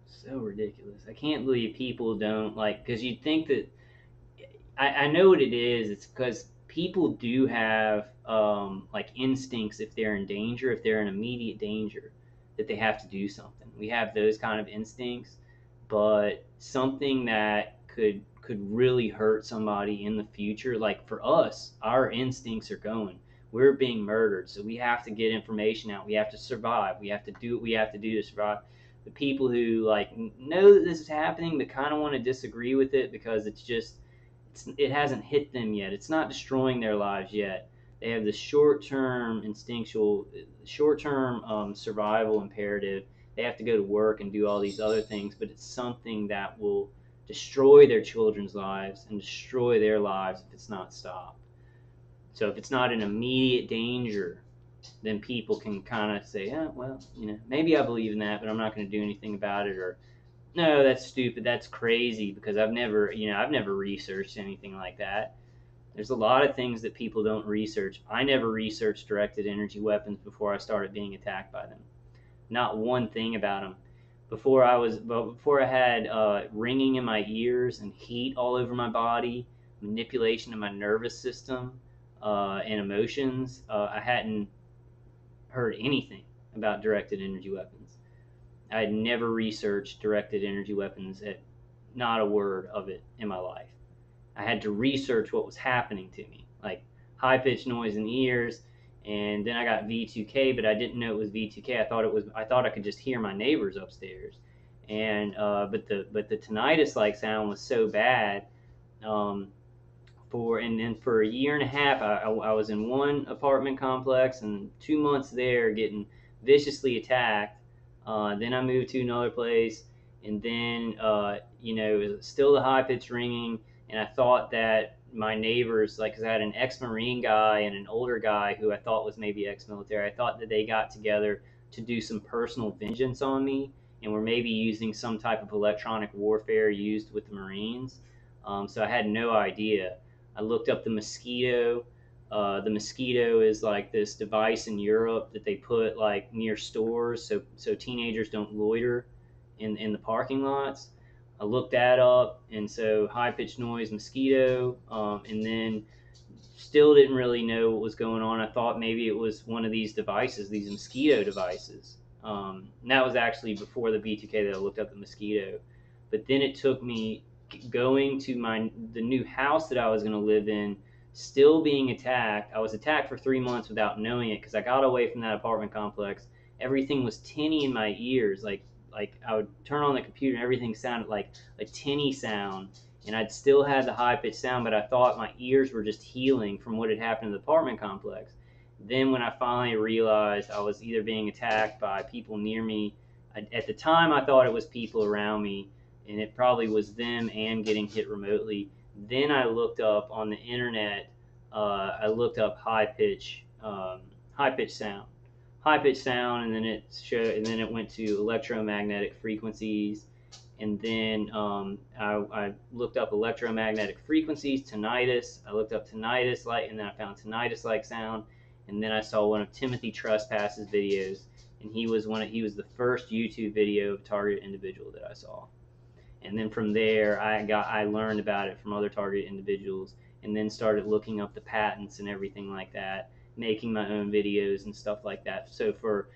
So ridiculous. I can't believe people don't like, because you'd think that I know what it is. It's because people do have like instincts if they're in danger, if they're in immediate danger, that they have to do something. We have those kind of instincts, but something that could really hurt somebody in the future, like for us, our instincts are going. We're being murdered, so we have to get information out. We have to survive. We have to do what we have to do to survive. The people who like know that this is happening but kind of want to disagree with it because it hasn't hit them yet. It's not destroying their lives yet. They have the short-term instinctual, short-term survival imperative. They have to go to work and do all these other things, but it's something that will destroy their children's lives and destroy their lives if it's not stopped. So if it's not an immediate danger, then people can kind of say, "Yeah, well, maybe I believe in that, but I'm not going to do anything about it," or "No, that's stupid. That's crazy," because I've never researched anything like that. There's a lot of things that people don't research. I never researched directed energy weapons before I started being attacked by them. Not one thing about them. Before I had ringing in my ears and heat all over my body, manipulation of my nervous system and emotions, I hadn't heard anything about directed energy weapons. I had never researched directed energy weapons, at not a word of it in my life. I had to research what was happening to me, like high pitched noise in the ears, and then I got V2K, but I didn't know it was V2K. I thought I could just hear my neighbors upstairs, and but the tinnitus like sound was so bad. Um, and then for a year and a half, I was in one apartment complex and 2 months there getting viciously attacked. Then I moved to another place, and then it was still the high pitch ringing, and I thought that my neighbors, like, because I had an ex-Marine guy and an older guy who I thought was maybe ex-military, I thought that they got together to do some personal vengeance on me, and were maybe using some type of electronic warfare used with the Marines. So I had no idea. I looked up the mosquito. The mosquito is like this device in Europe that they put like near stores, so teenagers don't loiter in the parking lots. I looked that up, and so high pitched noise, mosquito, and then still didn't really know what was going on. I thought maybe it was one of these devices, these mosquito devices. And that was actually before the B2K that I looked up the mosquito. But then it took me going to the new house that I was going to live in, still being attacked. I was attacked for 3 months without knowing it because I got away from that apartment complex. Everything was tinny in my ears, like I would turn on the computer and everything sounded like a tinny sound, and I'd still had the high pitched sound, but I thought my ears were just healing from what had happened in the apartment complex. Then when I finally realized I was either being attacked by people near me, at the time I thought it was people around me, and it probably was them and getting hit remotely. Then I looked up on the internet. I looked up high pitch sound, and then it went to electromagnetic frequencies, and then I looked up electromagnetic frequencies, tinnitus. I looked up tinnitus like, and then I found tinnitus like sound, and then I saw one of Timothy Trespass's videos, and he was the first YouTube video of a targeted individual that I saw. And then from there, I learned about it from other targeted individuals, and then started looking up the patents and everything like that, making my own videos and stuff like that. So for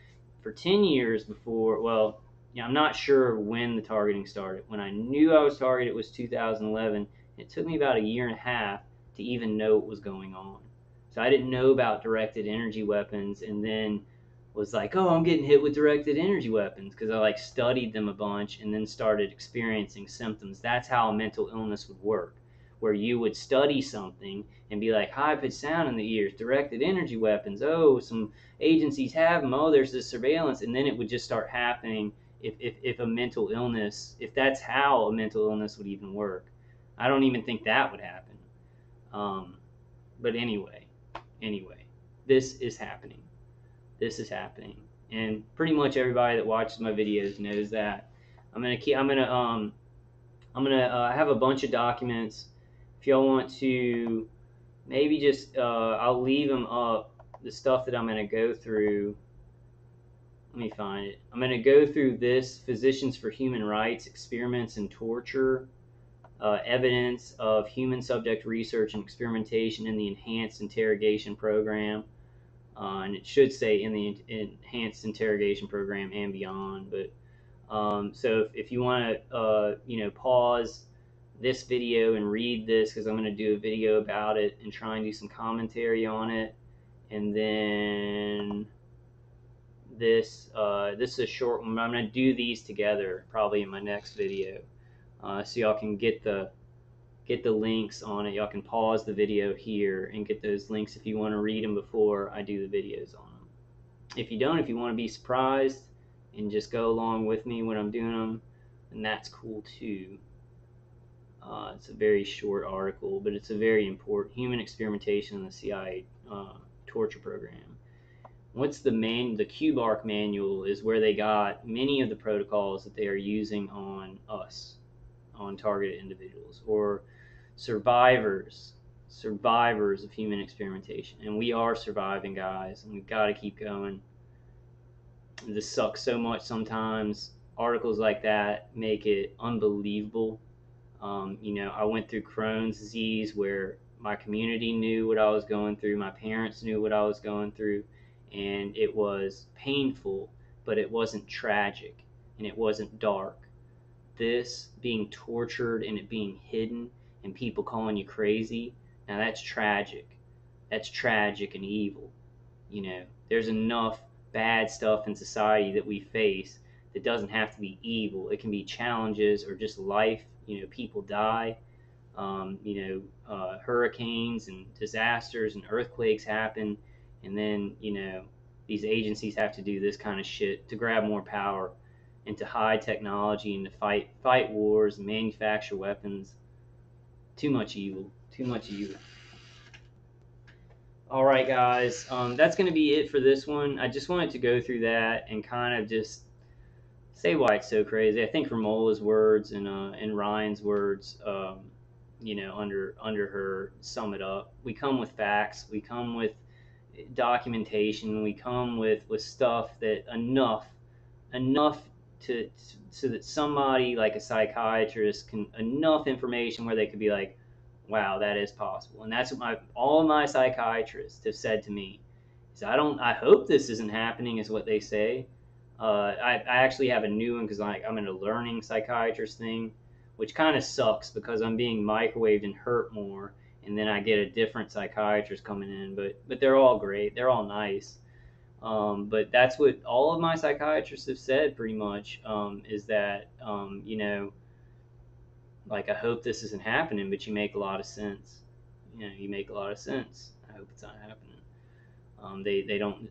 10 years before, well, I'm not sure when the targeting started. When I knew I was targeted, it was 2011. It took me about a year and a half to even know what was going on. So I didn't know about directed energy weapons, and then was like, oh, I'm getting hit with directed energy weapons, because I like studied them a bunch and then started experiencing symptoms. That's how a mental illness would work, where you would study something and be like, high pitched sound in the ears, directed energy weapons, oh, some agencies have them, oh, there's this surveillance, and then it would just start happening if a mental illness, if that's how a mental illness would even work. I don't even think that would happen. But anyway. This is happening. This is happening, and pretty much everybody that watches my videos knows that. I'm gonna have a bunch of documents. If y'all want to, maybe just I'll leave them up. The stuff that I'm gonna go through. Let me find it. I'm gonna go through this: Physicians for Human Rights, Experiments and Torture, Evidence of Human Subject Research and Experimentation in the Enhanced Interrogation Program. And it should say in the Enhanced Interrogation Program and beyond. But so if you want to, pause this video and read this, because I'm going to do a video about it and try and do some commentary on it. And then this is a short one. I'm going to do these together probably in my next video, so y'all can get the links on it. Y'all can pause the video here and get those links if you want to read them before I do the videos on them. If you don't, if you want to be surprised and just go along with me when I'm doing them, then that's cool too. It's a very short article, but it's a very important: human experimentation in the CIA torture program. What's the QBARC manual is where they got many of the protocols that they are using on us, on targeted individuals, or survivors of human experimentation. And we are surviving, guys, and we've got to keep going. This sucks so much sometimes. Articles like that make it unbelievable. I went through Crohn's disease where my community knew what I was going through, my parents knew what I was going through, and it was painful, but it wasn't tragic and it wasn't dark. This being tortured and it being hidden and people calling you crazy, now that's tragic. That's tragic and evil. There's enough bad stuff in society that we face that doesn't have to be evil. It can be challenges or just life. People die. Hurricanes and disasters and earthquakes happen, and then these agencies have to do this kind of shit to grab more power and to hide technology and to fight wars and manufacture weapons. Too much evil. Too much evil. All right, guys. That's going to be it for this one. I just wanted to go through that and kind of just say why it's so crazy. I think Ramola's words and Ryan's words, under her sum it up. We come with facts. We come with documentation. We come with stuff that enough so that somebody like a psychiatrist can enough information where they could be like, wow, that is possible. And that's what all of my psychiatrists have said to me. Is I hope this isn't happening, is what they say. I actually have a new one because I'm in a learning psychiatrist thing, which kind of sucks because I'm being microwaved and hurt more, and then I get a different psychiatrist coming in. But they're all great. They're all nice. But that's what all of my psychiatrists have said pretty much, is that, I hope this isn't happening, but you make a lot of sense. You make a lot of sense. I hope it's not happening. They don't,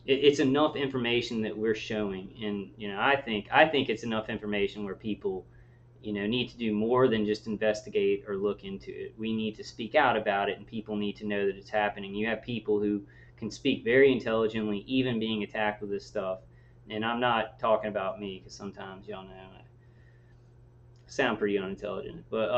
it's enough information that we're showing. And, I think it's enough information where people, need to do more than just investigate or look into it. We need to speak out about it, and people need to know that it's happening. You have people who can speak very intelligently, even being attacked with this stuff. And I'm not talking about me, because sometimes y'all know I sound pretty unintelligent. But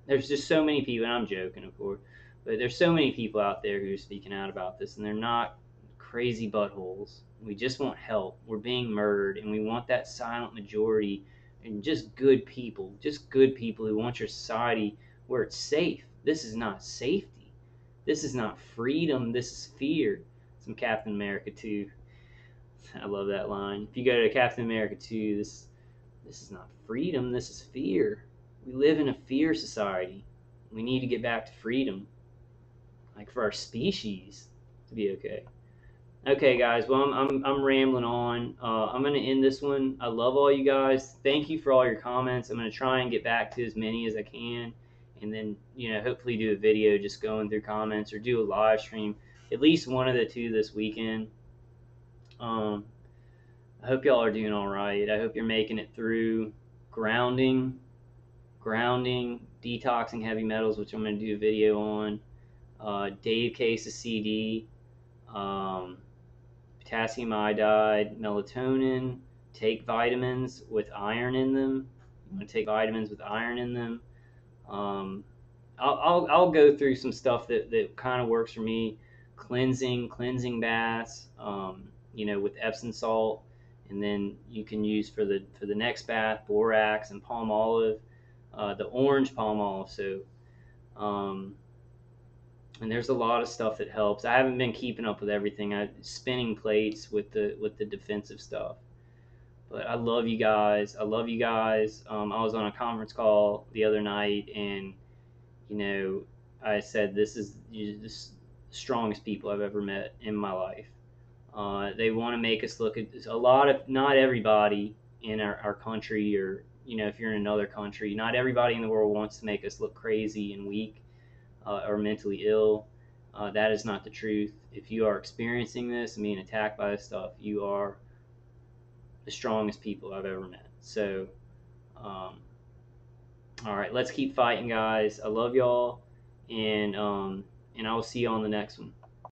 there's just so many people, and I'm joking, of course, but there's so many people out there who are speaking out about this, and they're not crazy buttholes. We just want help. We're being murdered, and we want that silent majority and just good people who want your society where it's safe. This is not safety. This is not freedom. This is fear. Some Captain America 2. I love that line. If you go to Captain America 2, this is not freedom. This is fear. We live in a fear society. We need to get back to freedom, like for our species to be okay. Okay, guys. Well, I'm rambling on. I'm gonna end this one. I love all you guys. Thank you for all your comments. I'm gonna try and get back to as many as I can, and then hopefully do a video just going through comments, or do a live stream, at least one of the two this weekend. I hope y'all are doing all right. I hope you're making it through grounding, detoxing heavy metals, which I'm gonna do a video on. Dave case of CD, um, potassium iodide, melatonin. Take vitamins with iron in them. You want to take vitamins with iron in them. Um, I'll go through some stuff that kind of works for me. Cleansing baths, with Epsom salt, and then you can use for the next bath borax and palm olive, the orange palm olive soap. Um, and there's a lot of stuff that helps. I haven't been keeping up with everything. I spinning plates with the defensive stuff. But I love you guys. I love you guys. I was on a conference call the other night, and you know, I said this is the strongest people I've ever met in my life. They want to make us look at a lot of, not everybody in our country, or if you're in another country, not everybody in the world wants to make us look crazy and weak, or mentally ill. That is not the truth. If you are experiencing this and being attacked by this stuff, you are the strongest people I've ever met. So, um, all right, let's keep fighting, guys. I love y'all, and I will see you on the next one.